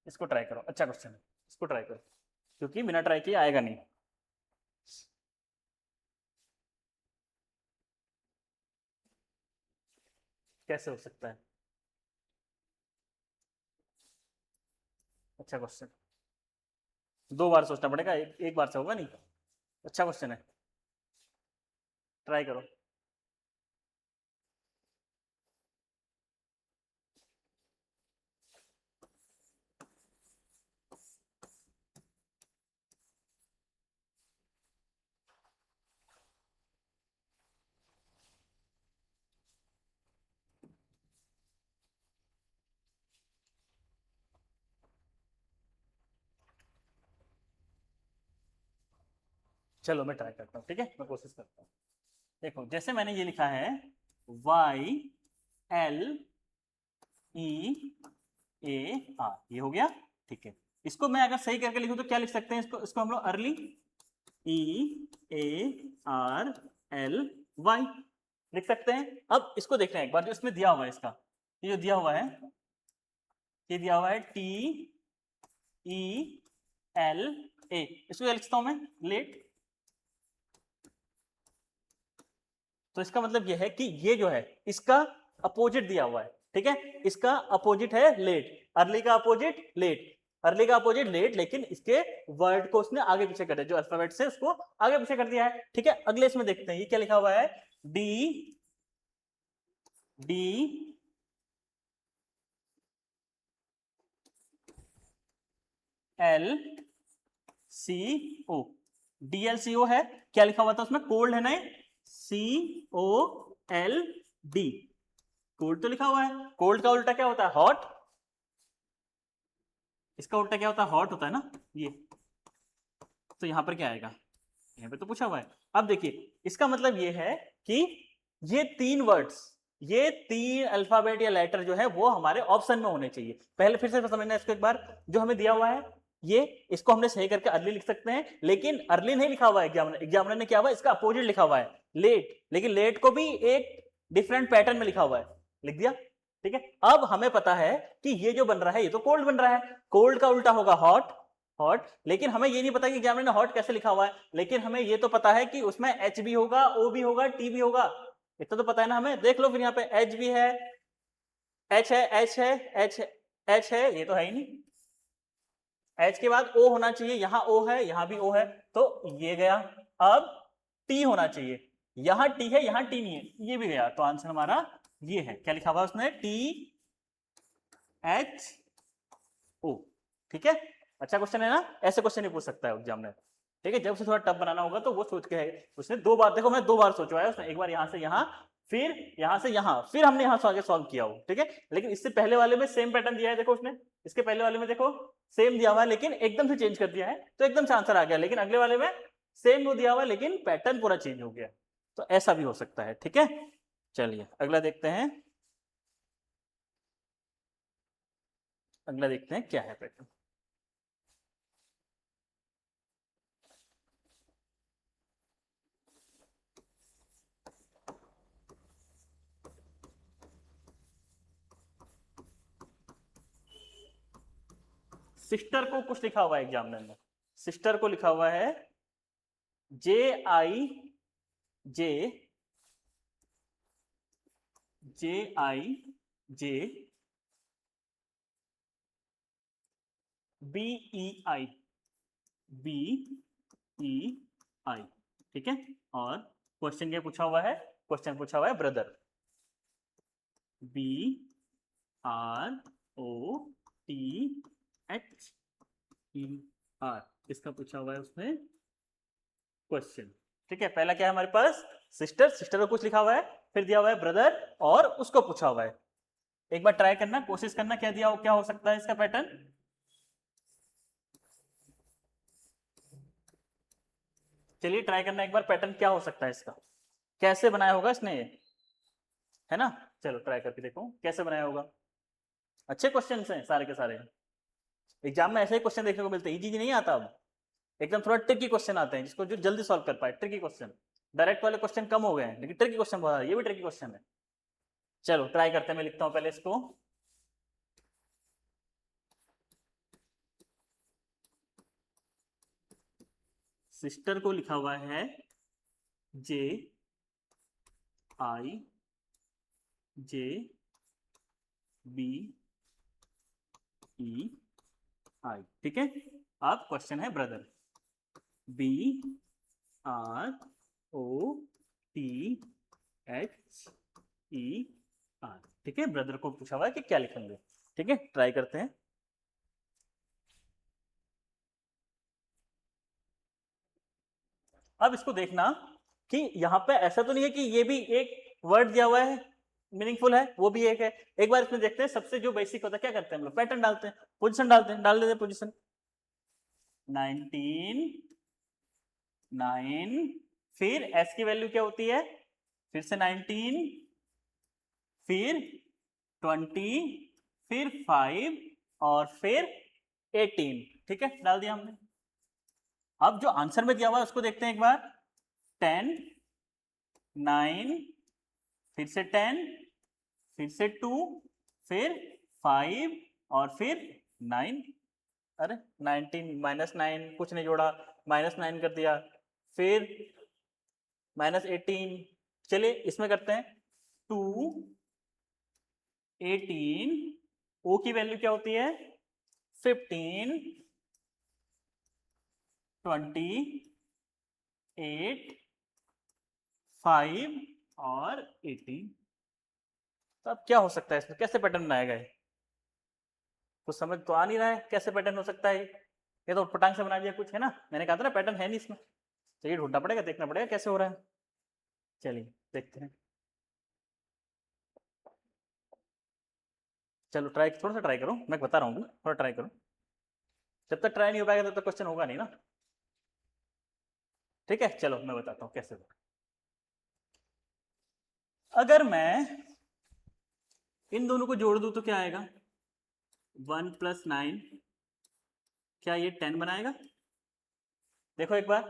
इसको ट्राई करो, अच्छा क्वेश्चन है, इसको ट्राई करो क्योंकि बिना ट्राई किए आएगा नहीं। कैसे हो सकता है, अच्छा क्वेश्चन, 2 बार सोचना पड़ेगा, एक बार से होगा नहीं। अच्छा क्वेश्चन है, ट्राई करो। चलो मैं ट्राई करता हूँ, ठीक है, मैं कोशिश करता हूँ। देखो जैसे मैंने ये लिखा है, Y L E A R, ये हो गया। ठीक है, इसको मैं अगर सही करके लिखूं तो क्या लिख सकते हैं, इसको इसको हम लोग early, E A R L Y लिख सकते हैं। अब इसको देख रहे हैं एक बार, जो इसमें दिया हुआ है इसका, ये जो दिया हुआ है, ये दिया हुआ है टी ई एल ए, इसको क्या लिखता हूं मैं, लेट। तो इसका मतलब ये है कि ये जो है इसका अपोजिट दिया हुआ है। ठीक है, इसका अपोजिट है लेट, अर्ली का अपोजिट लेट, अर्ली का अपोजिट लेट, लेकिन इसके वर्ड को उसने आगे पीछे कर दिया, जो अल्फाबेट से उसको आगे पीछे कर दिया है। ठीक है, अगले इसमें देखते हैं ये क्या लिखा हुआ है, डी डी एल सी ओ, DLCO है, क्या लिखा हुआ था उसमें, कोल्ड है ना, COLD, कोल्ड तो लिखा हुआ है, कोल्ड का उल्टा क्या होता है, हॉट, इसका उल्टा क्या होता है, हॉट होता है ना ये, तो यहां पर क्या आएगा, यहाँ पे तो पूछा हुआ है। अब देखिए इसका मतलब ये है कि ये तीन वर्ड्स, ये तीन अल्फाबेट या लेटर जो है वो हमारे ऑप्शन में होने चाहिए। पहले फिर से समझना इसको एक बार, जो हमें दिया हुआ है ये, इसको हमने सही करके अर्ली लिख सकते हैं, लेकिन अर्ली नहीं लिखा हुआ है एग्जामिनर, एग्जामिनर ने क्या हुआ इसका अपोजिट लिखा हुआ है, लेट, लेकिन लेट को भी एक डिफरेंट पैटर्न में लिखा हुआ है, लिख दिया, ठीक है। अब हमें पता है कि ये जो बन रहा है ये तो कोल्ड बन रहा है, कोल्ड का उल्टा होगा हॉट, हॉट, लेकिन हमें ये नहीं पता कि एग्जामिनर ने हॉट कैसे लिखा हुआ है, लेकिन हमें ये तो पता है कि उसमें एच भी होगा, ओ भी होगा, टी भी होगा, इतना तो पता है ना हमें। देख लो फिर यहाँ पे एच भी है, एच है, एच है, एच है, एच है, ये तो है ही नहीं, एच के बाद ओ होना चाहिए, यहां ओ है, यहां भी ओ है, तो ये गया। अब टी होना चाहिए, यहां टी है, यहां टी नहीं है, ये भी गया, तो आंसर हमारा ये है, क्या लिखा हुआ है उसने, टी एच ओ, ठीक है। अच्छा क्वेश्चन है ना, ऐसे क्वेश्चन नहीं पूछ सकता है एग्जाम में, ठीक है। जब उसे थोड़ा टफ बनाना होगा तो वो सोच के है, उसने दो बार, देखो मैं दो बार सोचवाया उसने, एक बार यहां से यहां, फिर यहां से यहां, फिर हमने यहां से आगे सॉल्व किया हो, ठीक है। लेकिन इससे पहले वाले में सेम पैटर्न दिया है, देखो उसने, इसके पहले वाले में देखो सेम दिया हुआ है, लेकिन एकदम से चेंज कर दिया है तो एकदम से आंसर आ गया, लेकिन अगले वाले में सेम वो दिया हुआ है लेकिन पैटर्न पूरा चेंज हो गया, तो ऐसा भी हो सकता है, ठीक है। चलिए अगला देखते हैं, अगला देखते हैं क्या है पैटर्न। सिस्टर को कुछ लिखा हुआ है एग्जामिनर ने, सिस्टर को लिखा हुआ है JIJ, JIJ BEI, BEI, ठीक है। और क्वेश्चन क्या पूछा हुआ है, क्वेश्चन पूछा हुआ है ब्रदर, BROTHER, इसका पूछा हुआ है उसने क्वेश्चन, ठीक है। पहला क्या है हमारे पास, सिस्टर, सिस्टर को कुछ लिखा हुआ है, फिर दिया हुआ है ब्रदर और उसको पूछा हुआ है। एक बार ट्राई करना, कोशिश करना, क्या दिया हो, क्या हो सकता है इसका पैटर्न, चलिए ट्राई करना एक बार, पैटर्न क्या हो सकता है इसका, कैसे बनाया होगा इसने ये, है ना। चलो ट्राई करके देखो कैसे बनाया होगा। अच्छे क्वेश्चन हैं सारे के सारे, एग्जाम में ऐसे ही क्वेश्चन देखने को मिलते हैं, इजी नहीं आता अब, एकदम थोड़ा ट्रिकी क्वेश्चन आते हैं जिसको जो जल्दी सॉल्व कर पाए, ट्रिकी क्वेश्चन, डायरेक्ट वाले क्वेश्चन कम हो गए हैं लेकिन ट्रिकी क्वेश्चन बहुत, ये भी ट्रिकी क्वेश्चन है। चलो ट्राई करते हैं, मैं लिखता हूं पहले इसको, सिस्टर को लिखा हुआ है JIJBEI, ठीक है। अब क्वेश्चन है ब्रदर, BROTHER, ठीक है। ब्रदर को पूछा हुआ है कि क्या लिखेंगे, ठीक है। ट्राई करते हैं, अब इसको देखना कि यहां पे ऐसा तो नहीं है कि ये भी एक वर्ड दिया हुआ है मीनिंगफुल है, वो भी एक है। एक बार इसमें देखते हैं, सबसे जो बेसिक होता है क्या करते हैं हम लोग, पैटर्न डालते हैं, पोजीशन डालते हैं, डाल देते हैं पोजीशन, 19 9, फिर एस की वैल्यू क्या होती है, फिर से 19, फिर 20, फिर 5 और फिर 18, ठीक है, डाल दिया हमने। अब जो आंसर में दिया हुआ है उसको देखते हैं एक बार, 10 9, फिर से 10, फिर से 2, फिर 5 और फिर 9, अरे 19 -9 कुछ नहीं जोड़ा, -9 कर दिया, फिर -18, चलिए इसमें करते हैं 2 18, ओ की वैल्यू क्या होती है 15 20 8 5 और 18, तो अब क्या हो सकता है इसमें, कैसे पैटर्न बनाया गया है, कुछ समझ तो आ नहीं रहा है कैसे पैटर्न हो सकता है। ये तो पटांग से बना दिया कुछ, है ना, मैंने कहा था ना पैटर्न है नहीं इसमें, चलिए ढूंढना पड़ेगा, देखना पड़ेगा कैसे हो रहा है। चलिए देखते हैं, चलो ट्राई, थोड़ा सा ट्राई करो, मैं बता रहा हूँ, थोड़ा ट्राई करो, जब तक ट्राई नहीं हो पाएगा तब तक क्वेश्चन होगा नहीं ना। ठीक है, चलो मैं बताता हूँ कैसे होगा। अगर मैं इन दोनों को जोड़ दूं तो क्या आएगा, 1 + 9, क्या ये 10 बनाएगा? देखो एक बार,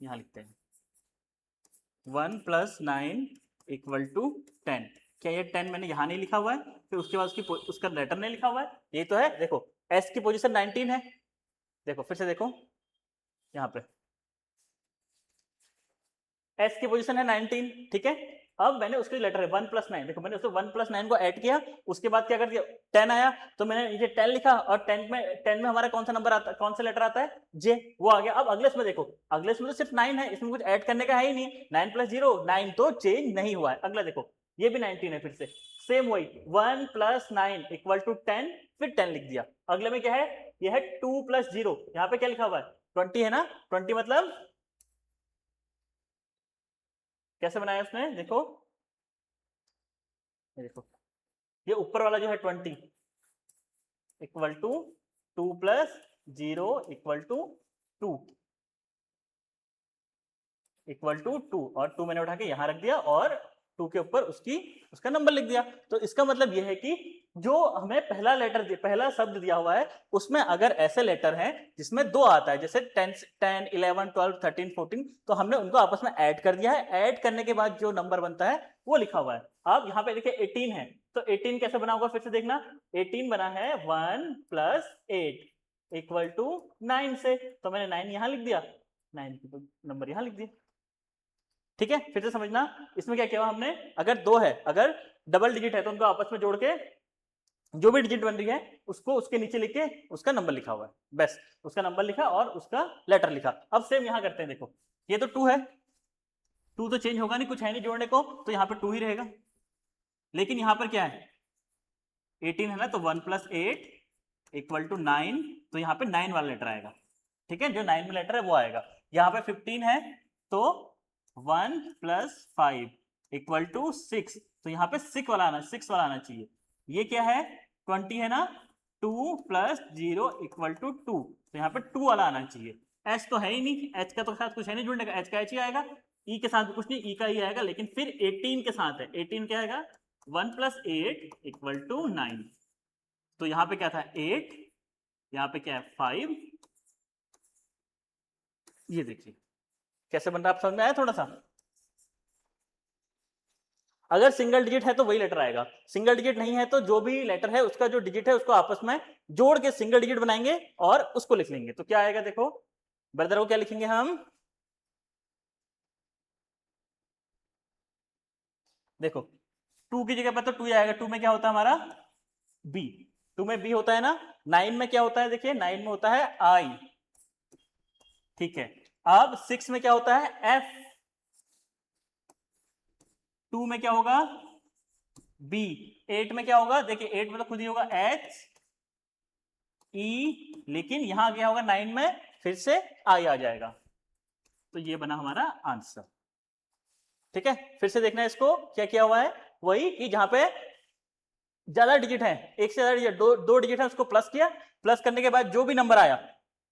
यहां लिखते हैं 1 + 9 = 10। क्या ये 10 मैंने यहां नहीं लिखा हुआ है, फिर उसके बाद उसका लेटर नहीं लिखा हुआ है, ये तो है। देखो एस की पोजीशन 19 है, देखो फिर से देखो यहाँ पे एस की पोजीशन है 19, ठीक है। अब मैंने उसके लेटर है 1 + 9, देखो मैंने उसको 1 + 9 को ऐड किया, उसके बाद क्या कर दिया 10 आया, तो मैंने ये 10 लिखा, और 10 में हमारा कौन सा नंबर आता है, कौन सा लेटर आता है, जे, वो आ गया। अब अगले इसमें देखो, अगले इसमें तो सिर्फ 9 है, इसमें कुछ ऐड करने का है ही नहीं, 9 + 0 9 तो चेंज नहीं हुआ है। अगला देखो ये भी 19 है, फिर से सेम वही 1 + 9 = 10, फिर 10 लिख दिया। अगले में क्या है, ये है 2 + 0, यहाँ पे क्या लिखा हुआ है 20 है ना, 20 मतलब कैसे बनाया उसने, देखो ये देखो, ये ऊपर वाला जो है 20 = 2 + 0 = 2 = 2, और 2 मैंने उठा के यहां रख दिया, और 2 के ऊपर उसका नंबर लिख दिया। तो इसका मतलब यह है कि जो हमें पहला लेटर पहला शब्द दिया हुआ है, उसमें अगर ऐसे लेटर हैं जिसमें 2 आता है, जैसे 10 11 12 13 14, तो हमने उनको आपस में ऐड कर दिया है, ऐड करने के बाद जो नंबर बनता है वो लिखा हुआ है। अब यहाँ पे देखिए 18 है, तो 18 कैसे बना होगा, फिर से देखना, 18 बना है 1 + 8 = 9 से, तो मैंने 9 यहां लिख दिया, 9 नंबर यहां लिख दिया। ठीक है, फिर से समझना, इसमें क्या किया हमने, अगर 2 है, अगर डबल डिजिट है, तो उनको आपस में जोड़ के जो भी डिजिट बन रही है उसको उसके नीचे लिख के उसका नंबर लिखा हुआ है, बस उसका नंबर लिखा और उसका लेटर लिखा। अब सेम यहां करते हैं, देखो ये तो 2 है, 2 तो चेंज होगा नहीं, कुछ है नहीं जोड़ने को, तो यहाँ पे 2 ही रहेगा। लेकिन यहाँ पर क्या है 18 है ना, तो 1 + 8 = 9, तो यहाँ पे 9 वाला लेटर आएगा। ठीक है, जो 9 में लेटर है वो आएगा। यहाँ पे 15 है, तो 1 + 5 = 6, तो यहाँ पे 6 वाला आना चाहिए। ये क्या है 20 है ना, 2 + 0 = 2, तो यहाँ पे 2 वाला आना चाहिए। एच तो है ही नहीं, एच का तो साथ कुछ है नहीं जुड़ने का, एच का एच ही आएगा, ई के साथ भी कुछ नहीं, ई का ही आएगा, लेकिन फिर 18 के साथ है, 18 क्या आएगा 1 + 8 = 9, तो यहाँ पे क्या था 8, यहाँ पे क्या है 5, ये देखिए कैसे बन रहा है, आप समझ में आया थोड़ा सा। अगर सिंगल डिजिट है तो वही लेटर आएगा, सिंगल डिजिट नहीं है तो जो भी लेटर है उसका जो डिजिट है उसको आपस में जोड़ के सिंगल डिजिट बनाएंगे और उसको लिख लेंगे, तो क्या आएगा देखो ब्रदर को क्या लिखेंगे हम, देखो 2 की जगह पर तो 2 आएगा, 2 में क्या होता है हमारा बी, 2 में बी होता है ना, 9 में क्या होता है, देखिए 9 में होता है आई, ठीक है। अब 6 में क्या होता है एफ, 2 में क्या होगा बी, 8 में क्या होगा, देखिए 8 में तो खुद ही होगा एच ई, लेकिन यहां क्या होगा 9 में फिर से आई आ जाएगा, तो ये बना हमारा आंसर। ठीक है, फिर से देखना इसको क्या किया हुआ है, वही कि जहां पे ज्यादा डिजिट है, एक से ज्यादा डिजिट, दो डिजिट है, उसको प्लस किया, प्लस करने के बाद जो भी नंबर आया,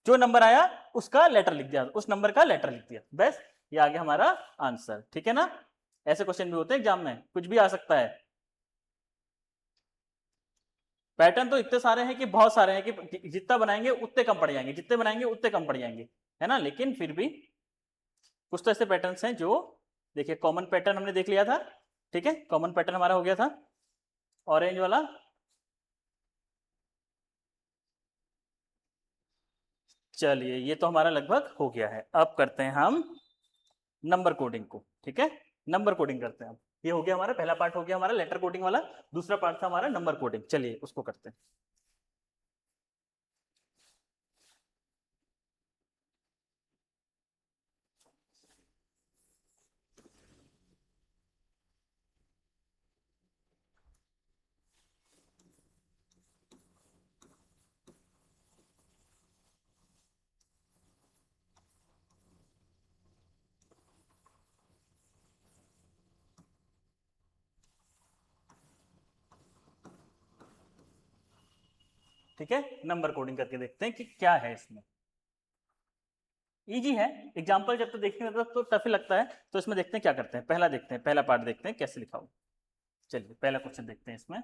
जो नंबर आया उसका लेटर लिख दिया, उस नंबर का लेटर लिख दिया, बस ये आ गया हमारा आंसर। ठीक है ना, ऐसे क्वेश्चन भी होते हैं एग्जाम में, कुछ भी आ सकता है। पैटर्न तो इतने सारे हैं कि बहुत सारे हैं कि जितना बनाएंगे उतने कम पड़ जाएंगे, जितने बनाएंगे उतने कम पड़ जाएंगे, है ना, लेकिन फिर भी कुछ तो ऐसे पैटर्न्स हैं जो, देखिए कॉमन पैटर्न हमने देख लिया था, ठीक है, कॉमन पैटर्न हमारा हो गया था ऑरेंज वाला। चलिए ये तो हमारा लगभग हो गया है, अब करते हैं हम नंबर कोडिंग को। ठीक है, नंबर कोडिंग करते हैं अब, ये हो गया हमारा पहला पार्ट, हो गया हमारा लेटर कोडिंग वाला, दूसरा पार्ट था हमारा नंबर कोडिंग, चलिए उसको करते हैं। ठीक है, नंबर कोडिंग करके देखते हैं कि क्या है इसमें। इजी है, एग्जाम्पल जब तो देखने में तो टफ ही लगता है, तो इसमें देखते हैं क्या करते हैं। पहला देखते हैं, पहला पार्ट देखते हैं कैसे लिखा हो। चलिए पहला क्वेश्चन देखते हैं इसमें।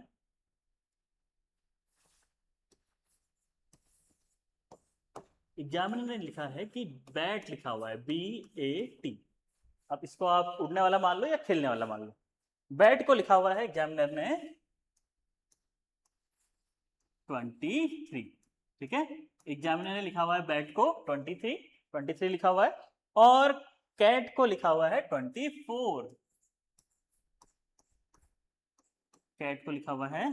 एग्जामिनर ने लिखा है कि बैट लिखा हुआ है, BAT। अब इसको आप उड़ने वाला मान लो या खेलने वाला मान लो। बैट को लिखा हुआ है एग्जामिनर ने 23, ठीक है। एग्जामिनर ने लिखा हुआ है बैट को 23 लिखा हुआ है, और कैट को लिखा हुआ है 24। कैट को लिखा हुआ है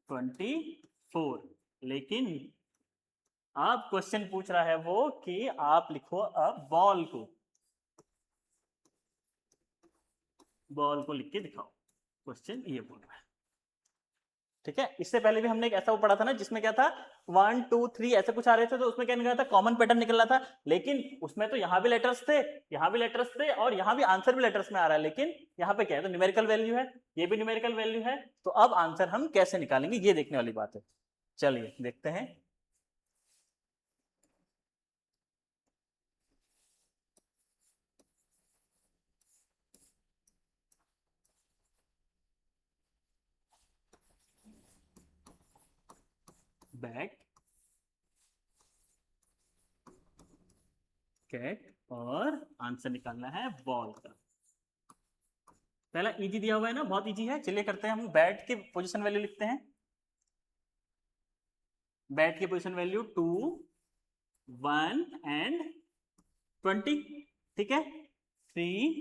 24, लेकिन आप क्वेश्चन पूछ रहा है वो कि आप लिखो अब बॉल को, बॉल को लिख के दिखाओ। क्वेश्चन ये बोल रहा है, ठीक है। इससे पहले भी हमने एक ऐसा वो पढ़ा था ना जिसमें क्या था, 1 2 3 ऐसे कुछ आ रहे थे, तो उसमें क्या निकला था, कॉमन पैटर्न निकल रहा था। लेकिन उसमें तो यहां भी लेटर्स थे, यहां भी लेटर्स थे, और यहां भी आंसर भी लेटर्स में आ रहा है। लेकिन यहां पे क्या है, तो न्यूमेरिकल वैल्यू है, ये भी न्यूमेरिकल वैल्यू है। तो अब आंसर हम कैसे निकालेंगे, ये देखने वाली बात है। चलिए देखते हैं। बैट, कैट, और आंसर निकालना है बॉल का। पहला इजी दिया हुआ है ना, बहुत इजी है। चलिए करते हैं, हम बैट की पोजीशन वैल्यू लिखते हैं। बैट की पोजीशन वैल्यू 2 1 एंड 20, ठीक है। 3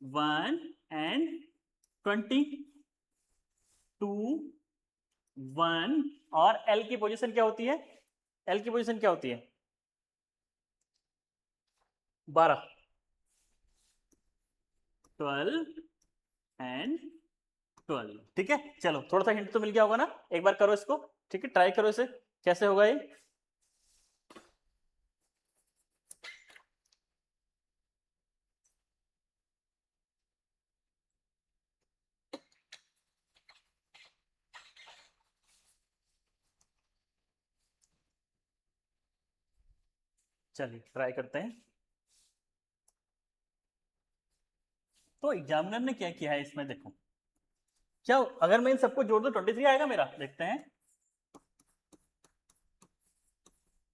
1 एंड 20, 2 1, और एल की पोजीशन क्या होती है, एल की पोजीशन क्या होती है, 12, 12 एंड 12, ठीक है। चलो थोड़ा सा हिंट तो मिल गया होगा ना, एक बार करो इसको, ठीक है, ट्राई करो इसे कैसे होगा ये। चलिए ट्राई करते हैं। तो एग्जामिनर ने क्या किया है इसमें, देखो क्या, अगर मैं इन सबको जोड़ दूं 23 आएगा मेरा, देखते हैं।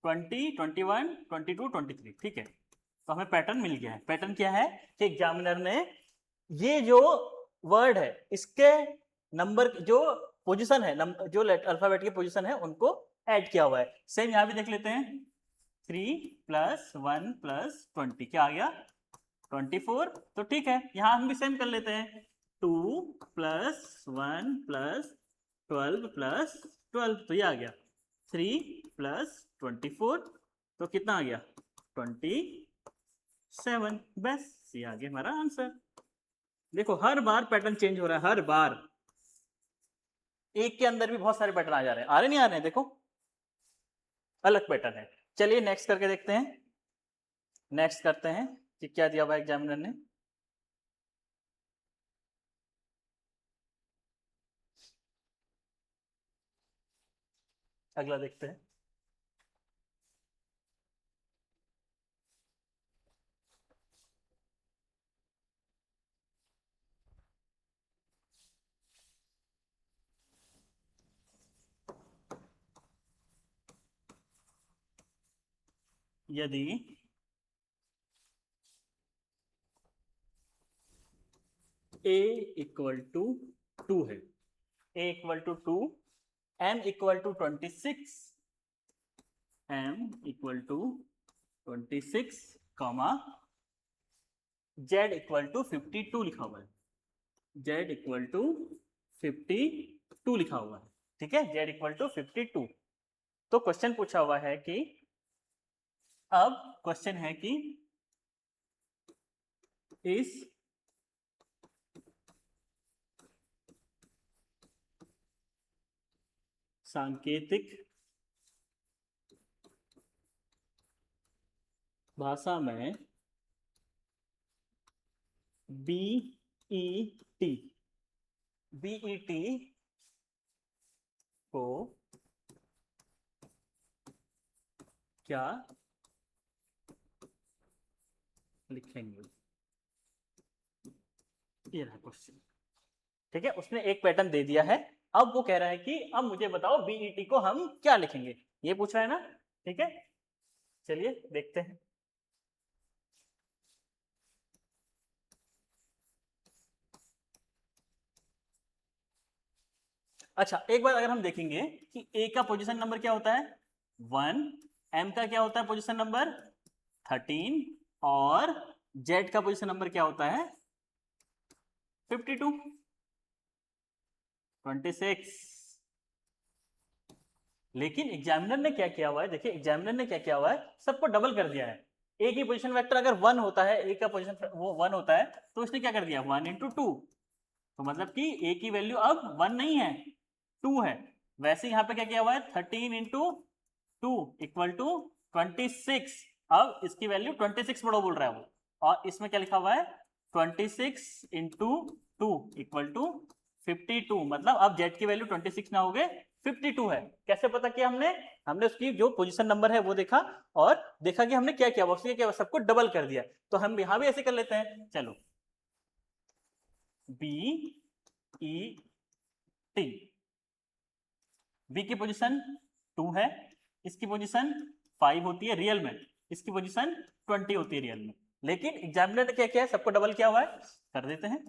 20 21 22 23, ठीक है। तो हमें पैटर्न मिल गया है। पैटर्न क्या है कि एग्जामिनर ने ये जो वर्ड है इसके नंबर जो पोजीशन है, जो अल्फाबेट की पोजीशन है उनको ऐड किया हुआ है। सेम यहां भी देख लेते हैं। 3 + 1 + 20 क्या आ गया, 24। तो ठीक है, यहां हम भी सेम कर लेते हैं। 2 + 1 + 12 + 12, तो ये आ गया। 3 + 24, तो कितना आ गया, 27। बस ये आ गया हमारा आंसर। देखो हर बार पैटर्न चेंज हो रहा है, हर बार एक के अंदर भी बहुत सारे पैटर्न आ जा रहे हैं, आ रहे नहीं आ रहे हैं, देखो अलग पैटर्न है। चलिए नेक्स्ट करके देखते हैं। नेक्स्ट करते हैं कि क्या दिया हुआ एग्जामिनर ने। अगला देखते हैं। यदि a = 2 है, a = 2, m = 26, m = 26, z = 52 लिखा हुआ है, z = 52 लिखा हुआ है, ठीक है। z = 52। तो क्वेश्चन पूछा हुआ है कि, अब क्वेश्चन है कि इस सांकेतिक भाषा में BET को क्या लिखेंगे, ये रहा क्वेश्चन। ठीक है, उसने एक पैटर्न दे दिया है, अब वो कह रहा है कि अब मुझे बताओ बीईटी को हम क्या लिखेंगे, ये पूछ रहा है ना। ठीक है, चलिए देखते हैं। अच्छा, एक बार अगर हम देखेंगे कि ए का पोजीशन नंबर क्या होता है 1, एम का क्या होता है पोजीशन नंबर 13, और जेड का पोजीशन नंबर क्या होता है 52, 26। लेकिन एग्जामिनर ने क्या किया हुआ है, देखिए एग्जामिनर ने क्या किया हुआ है, सबको डबल कर दिया है। ए की पोजीशन वेक्टर अगर 1 होता है, ए का पोजीशन वो 1 होता है, तो उसने क्या कर दिया 1 इंटू 2, तो मतलब कि ए की वैल्यू अब 1 नहीं है 2 है। वैसे यहाँ पे क्या किया हुआ है 13 इंटू 2 इक्वल टू 26। अब इसकी वैल्यू 26 बड़ा बोल रहा है वो, और इसमें क्या लिखा हुआ है 26 इंटू 2 इक्वल टू 52, मतलब अब जेड की वैल्यू 26 ना हो गए 52 है। कैसे पता किया हमने, हमने उसकी जो पोजीशन नंबर है वो देखा, और देखा कि हमने क्या किया, उसने क्या सबको डबल कर दिया। तो हम यहां भी ऐसे कर लेते हैं, चलो बी ई टी, बी की पोजीशन 2 है, इसकी पोजीशन 5 होती है रियल में, इसकी पोजीशन 20 होती है रियल में। लेकिन एग्जामिनर ने क्या किया है, सबको डबल किया हुआ है, कर देते हैं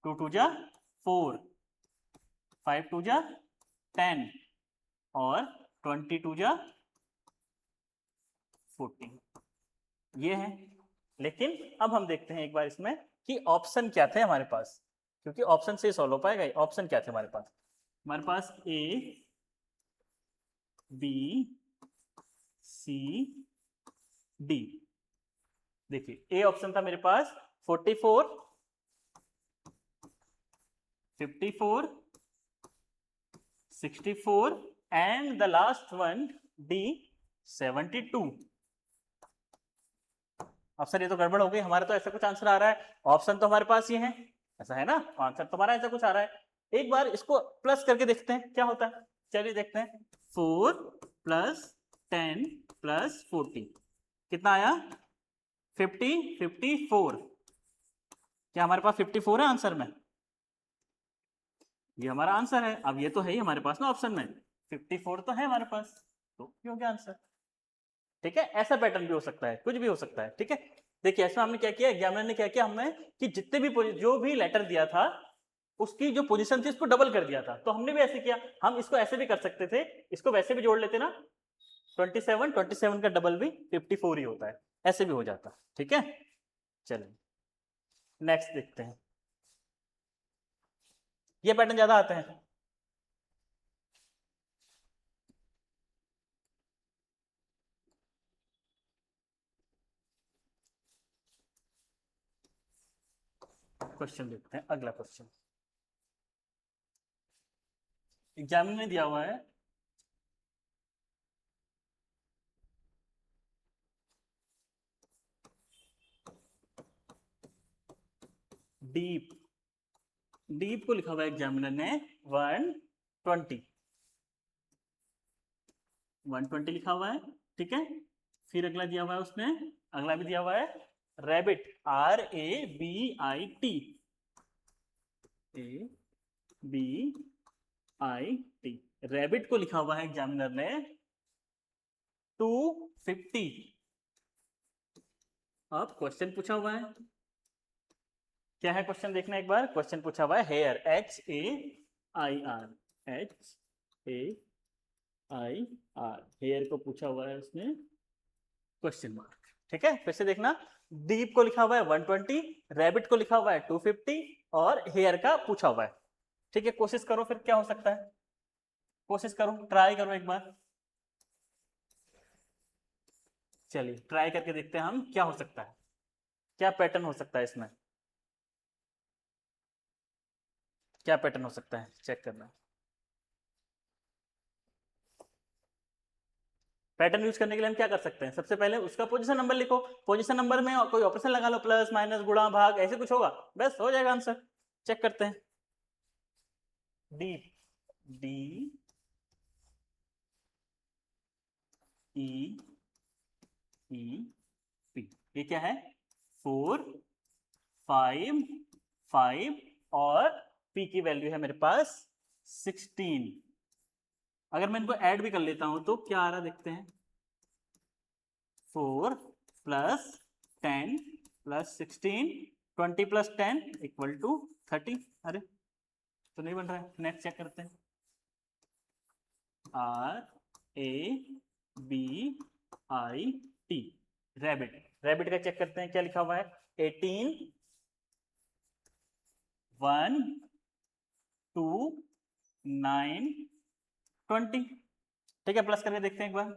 2 2 जा 4, 5 2 जा 10, और 22 जा 14, ये है। लेकिन अब हम देखते हैं एक बार इसमें कि ऑप्शन क्या थे हमारे पास, क्योंकि ऑप्शन से सॉल्व हो पाएगा। ऑप्शन क्या थे हमारे पास, हमारे पास ए बी सी डी। देखिए ए ऑप्शन था मेरे पास 44, 54, 64 and the last one D 72। अब सर ये तो गड़बड़ हो गई, हमारा तो ऐसा कुछ आंसर आ रहा है, ऑप्शन तो हमारे पास ये है, ऐसा है ना, आंसर तो हमारा ऐसा कुछ आ रहा है। एक बार इसको प्लस करके देखते हैं क्या होता है, चलिए देखते हैं 4 प्लस 10 प्लस 40 कितना आया 50, 54। क्या हमारे पास 54 है आंसर में, ये हमारा आंसर है। अब ये तो है ही हमारे पास ना ऑप्शन में 54 तो है हमारे पास, तो ये हो गया आंसर। ठीक है, ऐसा पैटर्न भी हो सकता है, कुछ भी हो सकता है। ठीक है, देखिए ऐसा हमने क्या किया, एग्जामिनर ने क्या किया, हमें कि जितने भी जो भी लेटर दिया था उसकी जो पोजीशन थी उसको डबल कर दिया था, तो हमने भी ऐसे किया। हम इसको ऐसे भी कर सकते थे, इसको वैसे भी जोड़ लेते ना, 27 का डबल भी 54 ही होता है, ऐसे भी हो जाता। ठीक है, चलिए नेक्स्ट देखते हैं, ये पैटर्न ज्यादा आते हैं। क्वेश्चन देखते हैं, अगला क्वेश्चन एग्जामिनर ने दिया हुआ है डीप, डीप को लिखा हुआ है एग्जामिनर ने 120, 120 लिखा हुआ है। ठीक है, फिर अगला दिया हुआ है उसने, अगला भी दिया हुआ है रैबिट, RABIT, ABIT, रैबिट को लिखा हुआ है एग्जामिनर ने 250। अब क्वेश्चन पूछा हुआ है, क्या है क्वेश्चन देखना एक बार, क्वेश्चन पूछा हुआ है हेयर, HAIR, HAIR, हेयर को पूछा हुआ है उसने क्वेश्चन मार्क। ठीक है, फिर से देखना, डीप को लिखा हुआ है 120, रैबिट को लिखा हुआ है 250, और हेयर का पूछा हुआ है। ठीक है, कोशिश करो फिर क्या हो सकता है, कोशिश करो, ट्राई करो एक बार, चलिए ट्राई करके देखते हैं हम क्या हो सकता है, क्या पैटर्न हो सकता है इसमें, क्या पैटर्न हो सकता है, चेक करना। पैटर्न यूज करने के लिए हम क्या कर सकते हैं, सबसे पहले उसका पोजीशन नंबर लिखो, पोजीशन नंबर में कोई ऑपरेशन लगा लो, प्लस माइनस गुणा भाग ऐसे कुछ होगा, बस हो जाएगा आंसर। चेक करते हैं, deep D E E P, ये क्या है 4 5 5 और पी की वैल्यू है मेरे पास 16। अगर मैं इनको ऐड भी कर लेता हूं तो क्या आ रहा देखते हैं, 4 plus 10 plus 16, 20 plus 10 equal to 30। अरे तो नहीं बन रहा है, नेक्स्ट चेक करते हैं। RABIT, रैबिट, रैबिट का चेक करते हैं क्या लिखा हुआ है, 18 1 2 9 20। ठीक है, प्लस करके देखते हैं एक बार,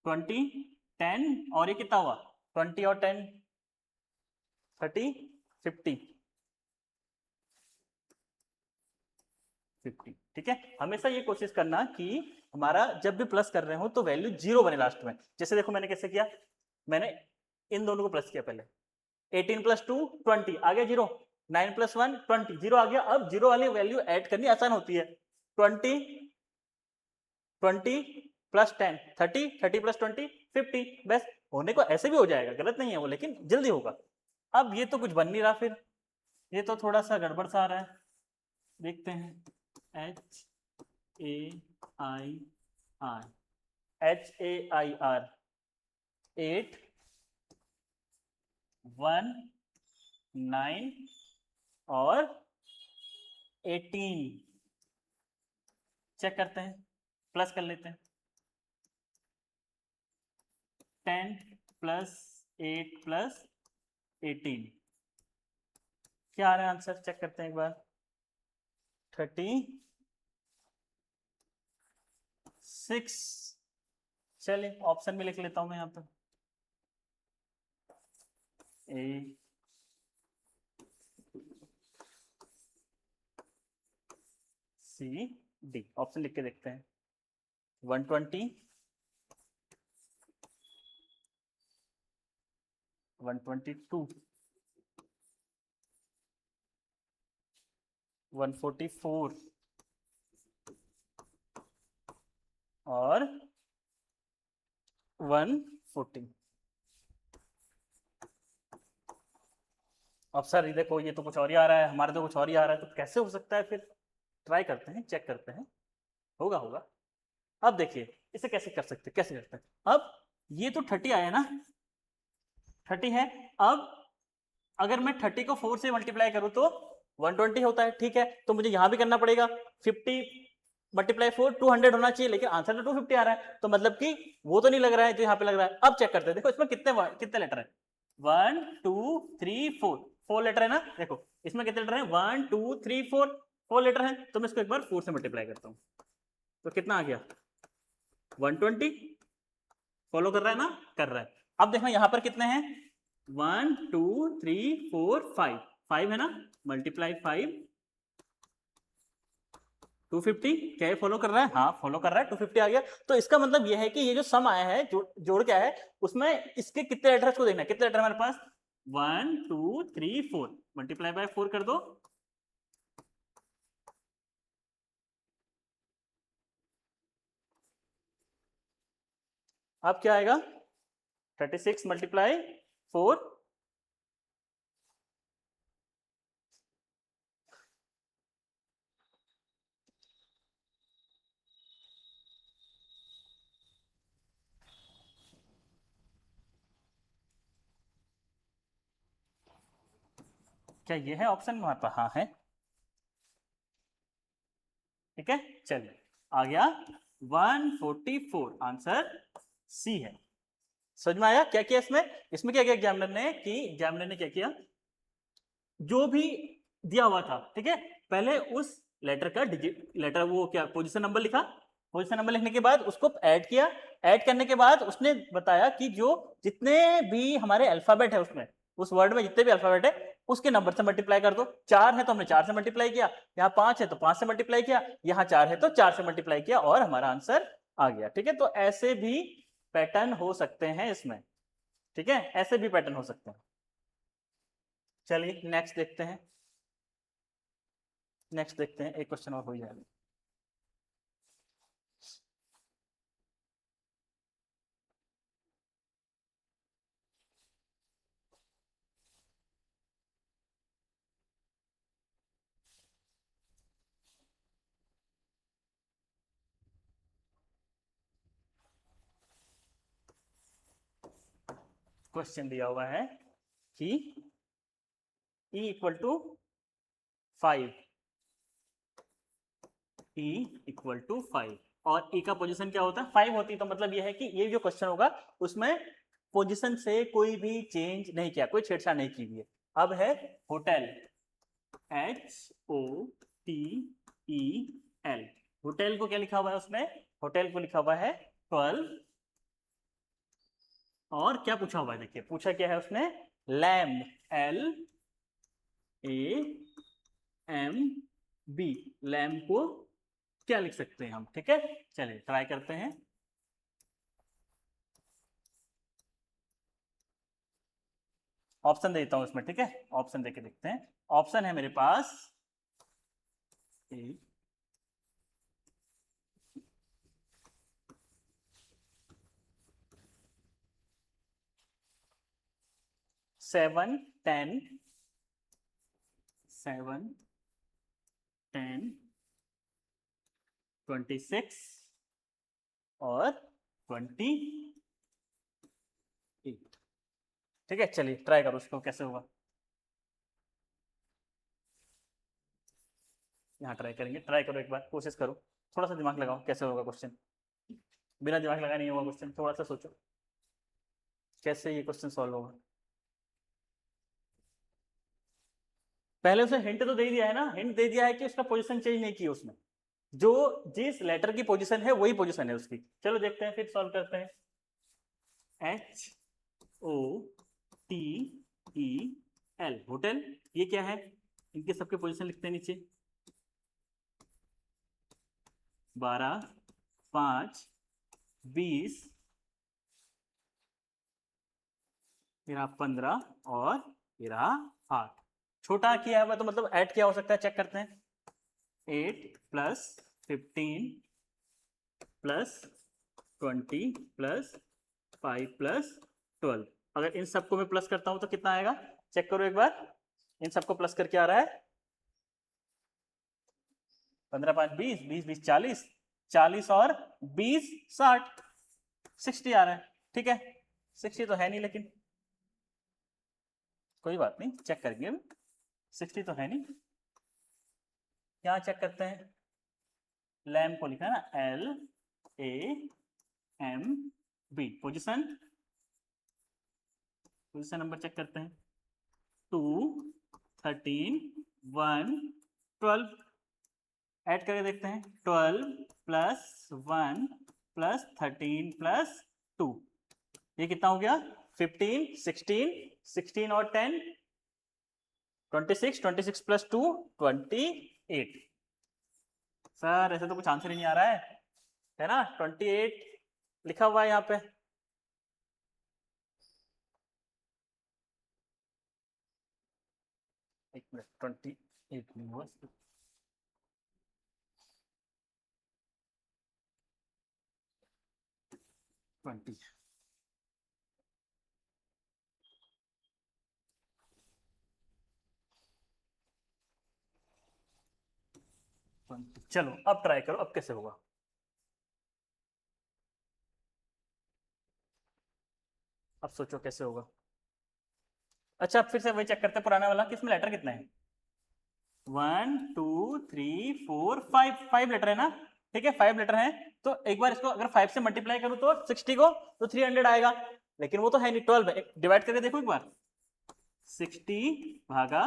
20 10 और ये कितना हुआ 20 और 10 30 50 50। ठीक है, हमेशा ये कोशिश करना कि हमारा जब भी प्लस कर रहे हो तो वैल्यू जीरो बने लास्ट में। जैसे देखो मैंने कैसे किया, मैंने इन दोनों को प्लस किया, पहले 18 प्लस 2 20 आ गया जीरो, 9 प्लस 1 20 जीरो आ गया। अब जीरो वाली वैल्यू ऐड करनी आसान होती है, 20 20 प्लस 10 30 30 प्लस 20 50। बस होने को ऐसे भी हो जाएगा, गलत नहीं है वो, लेकिन जल्दी होगा। अब ये तो कुछ बन नहीं रहा, फिर ये तो थोड़ा सा गड़बड़ सा आ रहा है, देखते हैं। HAIR 8 1 9 और 18। चेक करते हैं, प्लस कर लेते हैं, 10 प्लस 8 प्लस 18 क्या आ रहा है आंसर, चेक करते हैं एक बार, 36। चलिए ऑप्शन में लिख लेता हूं मैं यहां पर, A C D, ऑप्शन लिख के देखते हैं। 120 122 144 और 140। अब सर ये देखो, ये तो कुछ और ही आ रहा है, हमारे तो कुछ और ही आ रहा है, तो कैसे हो सकता है, फिर ट्राई करते हैं, चेक करते हैं, होगा होगा। अब देखिए इसे कैसे कर सकते हैं, कैसे करते हैं। अब ये तो 30 आया ना, 30 है। अब अगर मैं 30 को 4 से मल्टीप्लाई करूं तो 120 होता है, ठीक है। तो मुझे यहां भी करना पड़ेगा, 50 मल्टीप्लाई 4 200 होना चाहिए, लेकिन आंसर तो 250 आ रहा है, तो मतलब कि वो तो नहीं लग रहा है जो यहाँ पे लग रहा है। अब चेक करते हैं, देखो इसमें कितने कितने लेटर है, 1 2 3 4, 4 लेटर है ना। देखो इसमें कितने लेटर है, 1 2 3 4, 4 लेटर है। तो मैं इसको एक बार 4 से मल्टीप्लाई करता हूँ, तो कितना आ गया 120। फॉलो कर रहा है ना, कर रहा है। अब देखना यहाँ पर कितने हैं, 1 2 3 4 5, 5 है ना, मल्टीप्लाई 5 250। क्या ये फॉलो कर रहा है, हाँ फॉलो कर रहा है, 250 आ गया। तो इसका मतलब यह है कि ये जो सम आया है, जोड़ क्या है उसमें, इसके कितने लेटर को देखना है, कितने लेटर हमारे पास 1 2 3 4, मल्टीप्लाई बाय 4 कर दो, अब क्या आएगा 36 मल्टीप्लाई 4, क्या ये है ऑप्शन में हमारे पास, हाँ है, ठीक है। चलिए आ गया 144, आंसर सी है। समझ में आया क्या किया इसमें, इसमें क्या किया एग्जामिनर ने, कि एग्जामिनर ने क्या किया, जो भी दिया हुआ था, ठीक है, पहले उस लेटर का डिजिट, लेटर वो क्या पोजीशन नंबर लिखा, पोजीशन नंबर लिखने के बाद उसको ऐड किया, ऐड करने के बाद उसने बताया कि जो जितने भी हमारे अल्फाबेट है उसमें, उस वर्ड में जितने भी अल्फाबेट है उसके नंबर से मल्टीप्लाई कर दो। 4 है तो हमने 4 से मल्टीप्लाई किया, यहाँ 5 है तो 5 से मल्टीप्लाई किया, यहाँ 4 है तो 4 से मल्टीप्लाई किया, और हमारा आंसर आ गया। ठीक है, तो ऐसे भी पैटर्न हो सकते हैं इसमें, ठीक है, ऐसे भी पैटर्न हो सकते हैं। चलिए नेक्स्ट देखते हैं। नेक्स्ट देखते हैं, एक क्वेश्चन और हो जाएगा। क्वेश्चन दिया हुआ है कि E equal to 5, E equal to 5 और E का पोजीशन क्या होता है 5 होती है, तो मतलब यह है कि ये जो क्वेश्चन होगा उसमें पोजीशन से कोई भी चेंज नहीं किया, कोई छेड़छाड़ नहीं की हुई है। अब है होटल, HOTEL, होटल को क्या लिखा हुआ है उसमें, होटल को लिखा हुआ है 12 और क्या पूछा हुआ है, देखिए पूछा क्या है उसने, लैम्ब, LAMB, लैम्ब को क्या लिख सकते हैं हम, ठीक है। चलिए ट्राई करते हैं। ऑप्शन देता हूं इसमें, ठीक है, ऑप्शन देके देखते हैं। ऑप्शन है मेरे पास 7, 10, 26 और 28, ठीक है। चलिए ट्राई करो उसको कैसे होगा, यहाँ ट्राई करेंगे, ट्राई करो एक बार, कोशिश करो, थोड़ा सा दिमाग लगाओ कैसे होगा क्वेश्चन, बिना दिमाग लगाए नहीं होगा क्वेश्चन, थोड़ा सा सोचो कैसे ये क्वेश्चन सॉल्व होगा। पहले उसने हिंट तो दे दिया है ना, हिंट दे दिया है कि उसका पोजीशन चेंज नहीं की उसने, जो जिस लेटर की पोजीशन है वही पोजीशन है उसकी। चलो देखते हैं, फिर सॉल्व करते हैं। HOTEL, होटल, ये क्या है, इनके सबके पोजीशन लिखते हैं नीचे, 12, 5, 20, फिर 15 और फिर 8। छोटा किया हुआ तो मतलब ऐड क्या हो सकता है, चेक करते हैं। 8 प्लस 15 प्लस 20 प्लस 5 प्लस 12, अगर इन सबको मैं प्लस करता हूं तो कितना आएगा, चेक करो एक बार, इन सबको प्लस करके आ रहा है 15, 5, 20, 20, 20, 40, 40 और 20, 60, 60 आ रहा है, ठीक है। 60 तो है नहीं, लेकिन कोई बात नहीं, चेक करेंगे, 60 तो है नहीं। क्या चेक करते हैं, लैम्ब को लिखा है ना, LAMB, position, position number check करते हैं, 2, 13, 1, 12, ऐड करके देखते हैं, 12 प्लस 1 प्लस 13 प्लस 2, ये कितना हो गया, 15, 16, 16 और 10, 26, 26 प्लस 2, 28। सर ऐसे तो कुछ आंसर ही नहीं आ रहा है ना, 28 लिखा हुआ है यहाँ पे। एक मिनट, 28 नहीं हुआ, 20, चलो अब ट्राई करो, अब कैसे होगा, अब सोचो कैसे होगा। अच्छा फिर से वही चेक करते हैं पुराना वाला, किसमें लेटर कितने हैं, 1, 2, 3, 4, 5, 5 लेटर है ना, ठीक है, 5 लेटर है। तो एक बार इसको अगर 5 से मल्टीप्लाई करूं तो 60 को, तो 300 आएगा, लेकिन वो तो है नहीं, 12 है, डिवाइड करके देखो एक बार, 60 भागा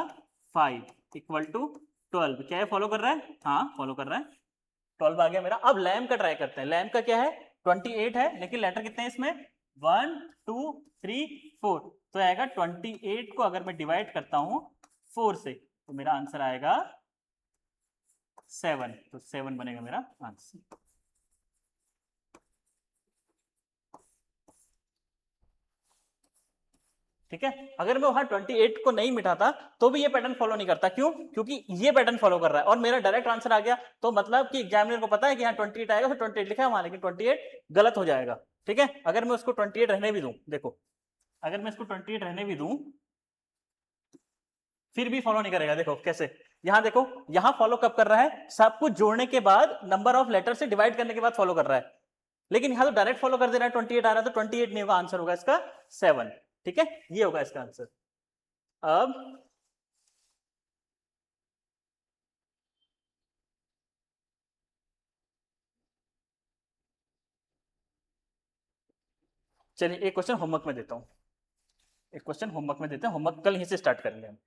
5 इक्वल टू 12, क्या है, फॉलो कर रहा है, हाँ फॉलो कर रहा है, 12 आ गया मेरा। अब लैम्ब का ट्राई करते हैं, लैम्ब का क्या है, 28 है, लेकिन लेटर कितने हैं इसमें, 1, 2, 3, 4, तो आएगा 28 को अगर मैं डिवाइड करता हूं 4 से, तो मेरा आंसर आएगा 7, तो 7 बनेगा मेरा आंसर। ठीक है। अगर मैं वहां 28 को नहीं मिटाता तो भी ये पैटर्न फॉलो नहीं करता। क्यों? क्योंकि ये पैटर्न फॉलो कर रहा है और मेरा डायरेक्ट आंसर आ गया, तो मतलब कि एग्जामिनर को पता है कि यहाँ 28 आएगा, तो 28 लिखा है वहां, लेकिन 28 गलत हो जाएगा। ठीक है। अगर मैं उसको 28 रहने भी दूं, देखो अगर मैं इसको 28 रहने भी दूं फिर भी फॉलो नहीं करेगा। देखो कैसे, यहां देखो, यहां फॉलो कब कर रहा है, सब कुछ जोड़ने के बाद, नंबर ऑफ लेटर से डिवाइड करने के बाद फॉलो कर रहा है। लेकिन यहां तो डायरेक्ट फॉलो कर दे रहा है, 28 आ रहा है, तो 28 नहीं होगा, आंसर होगा इसका 7। ठीक है, ये होगा इसका आंसर। अब चलिए एक क्वेश्चन होमवर्क में देता हूं, एक क्वेश्चन होमवर्क में देते हैं। होमवर्क कल यहीं से स्टार्ट करेंगे हम।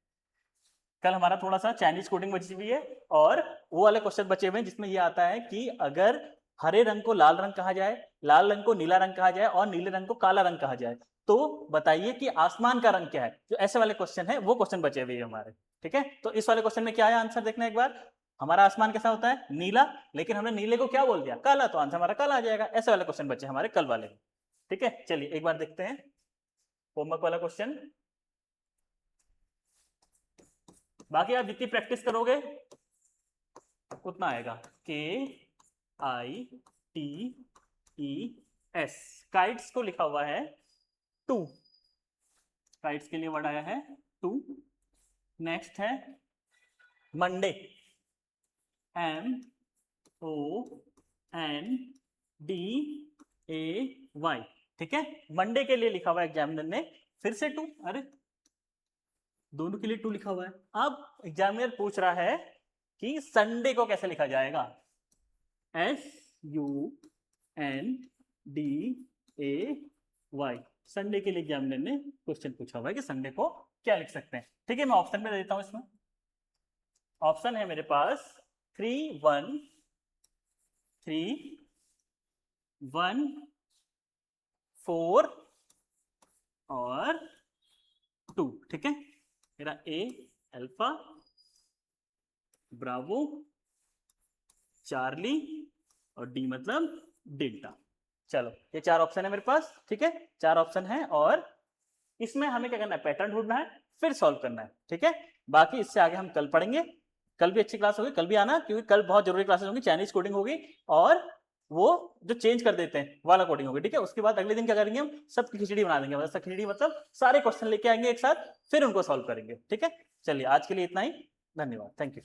कल हमारा थोड़ा सा चाइनीज कोडिंग बची हुई है और वो वाले क्वेश्चन बचे हुए हैं जिसमें ये आता है कि अगर हरे रंग को लाल रंग कहा जाए, लाल रंग को नीला रंग कहा जाए और नीले रंग को काला रंग कहा जाए, तो बताइए कि आसमान का रंग क्या है। जो ऐसे वाले क्वेश्चन है वो क्वेश्चन बचे हुए हैं हमारे। ठीक है, तो इस वाले क्वेश्चन में क्या है आंसर देखना एक बार। हमारा आसमान कैसा होता है, नीला, लेकिन हमने नीले को क्या बोल दिया, काला, तो आंसर हमारा काला आ जाएगा। ऐसे वाले क्वेश्चन बचे हमारे कल वाले। ठीक है, चलिए एक बार देखते हैं होमवर्क वाला क्वेश्चन। बाकी आप जितनी प्रैक्टिस करोगे उतना आएगा। KITES, काइट्स को लिखा हुआ है 2, काइट्स के लिए वर्ड आया है 2। नेक्स्ट है मंडे, MONDAY। ठीक है, मंडे के लिए लिखा हुआ है एग्जामिनर ने फिर से 2। अरे दोनों के लिए 2 लिखा हुआ है। अब एग्जामिनर पूछ रहा है कि संडे को कैसे लिखा जाएगा, SUNDAY। संडे के लिए एग्जामिनर ने क्वेश्चन पूछा हुआ है कि संडे को क्या लिख सकते हैं। ठीक है, मैं ऑप्शन में दे देता हूं। इसमें ऑप्शन है मेरे पास 3 1 3 1 4 और 2। ठीक है, मेरा A अल्फा, ब्रावो, चार्ली और D मतलब डेल्टा। चलो ये 4 ऑप्शन है मेरे पास। ठीक है, 4 ऑप्शन है और इसमें हमें क्या करना है, पैटर्न ढूंढना है फिर सॉल्व करना है। ठीक है, बाकी इससे आगे हम कल पढ़ेंगे। कल भी अच्छी क्लास होगी, कल भी आना, क्योंकि कल बहुत जरूरी क्लासेस होंगी। चाइनीज कोडिंग होगी और वो जो चेंज कर देते हैं वाला कोडिंग होगी। ठीक है, उसके बाद अगले दिन क्या करेंगे, हम सबकी खिचड़ी बना देंगे। मतलब खिचड़ी मतलब सारे क्वेश्चन लेके आएंगे एक साथ, फिर उनको सॉल्व करेंगे। ठीक है, चलिए आज के लिए इतना ही। धन्यवाद, थैंक यू।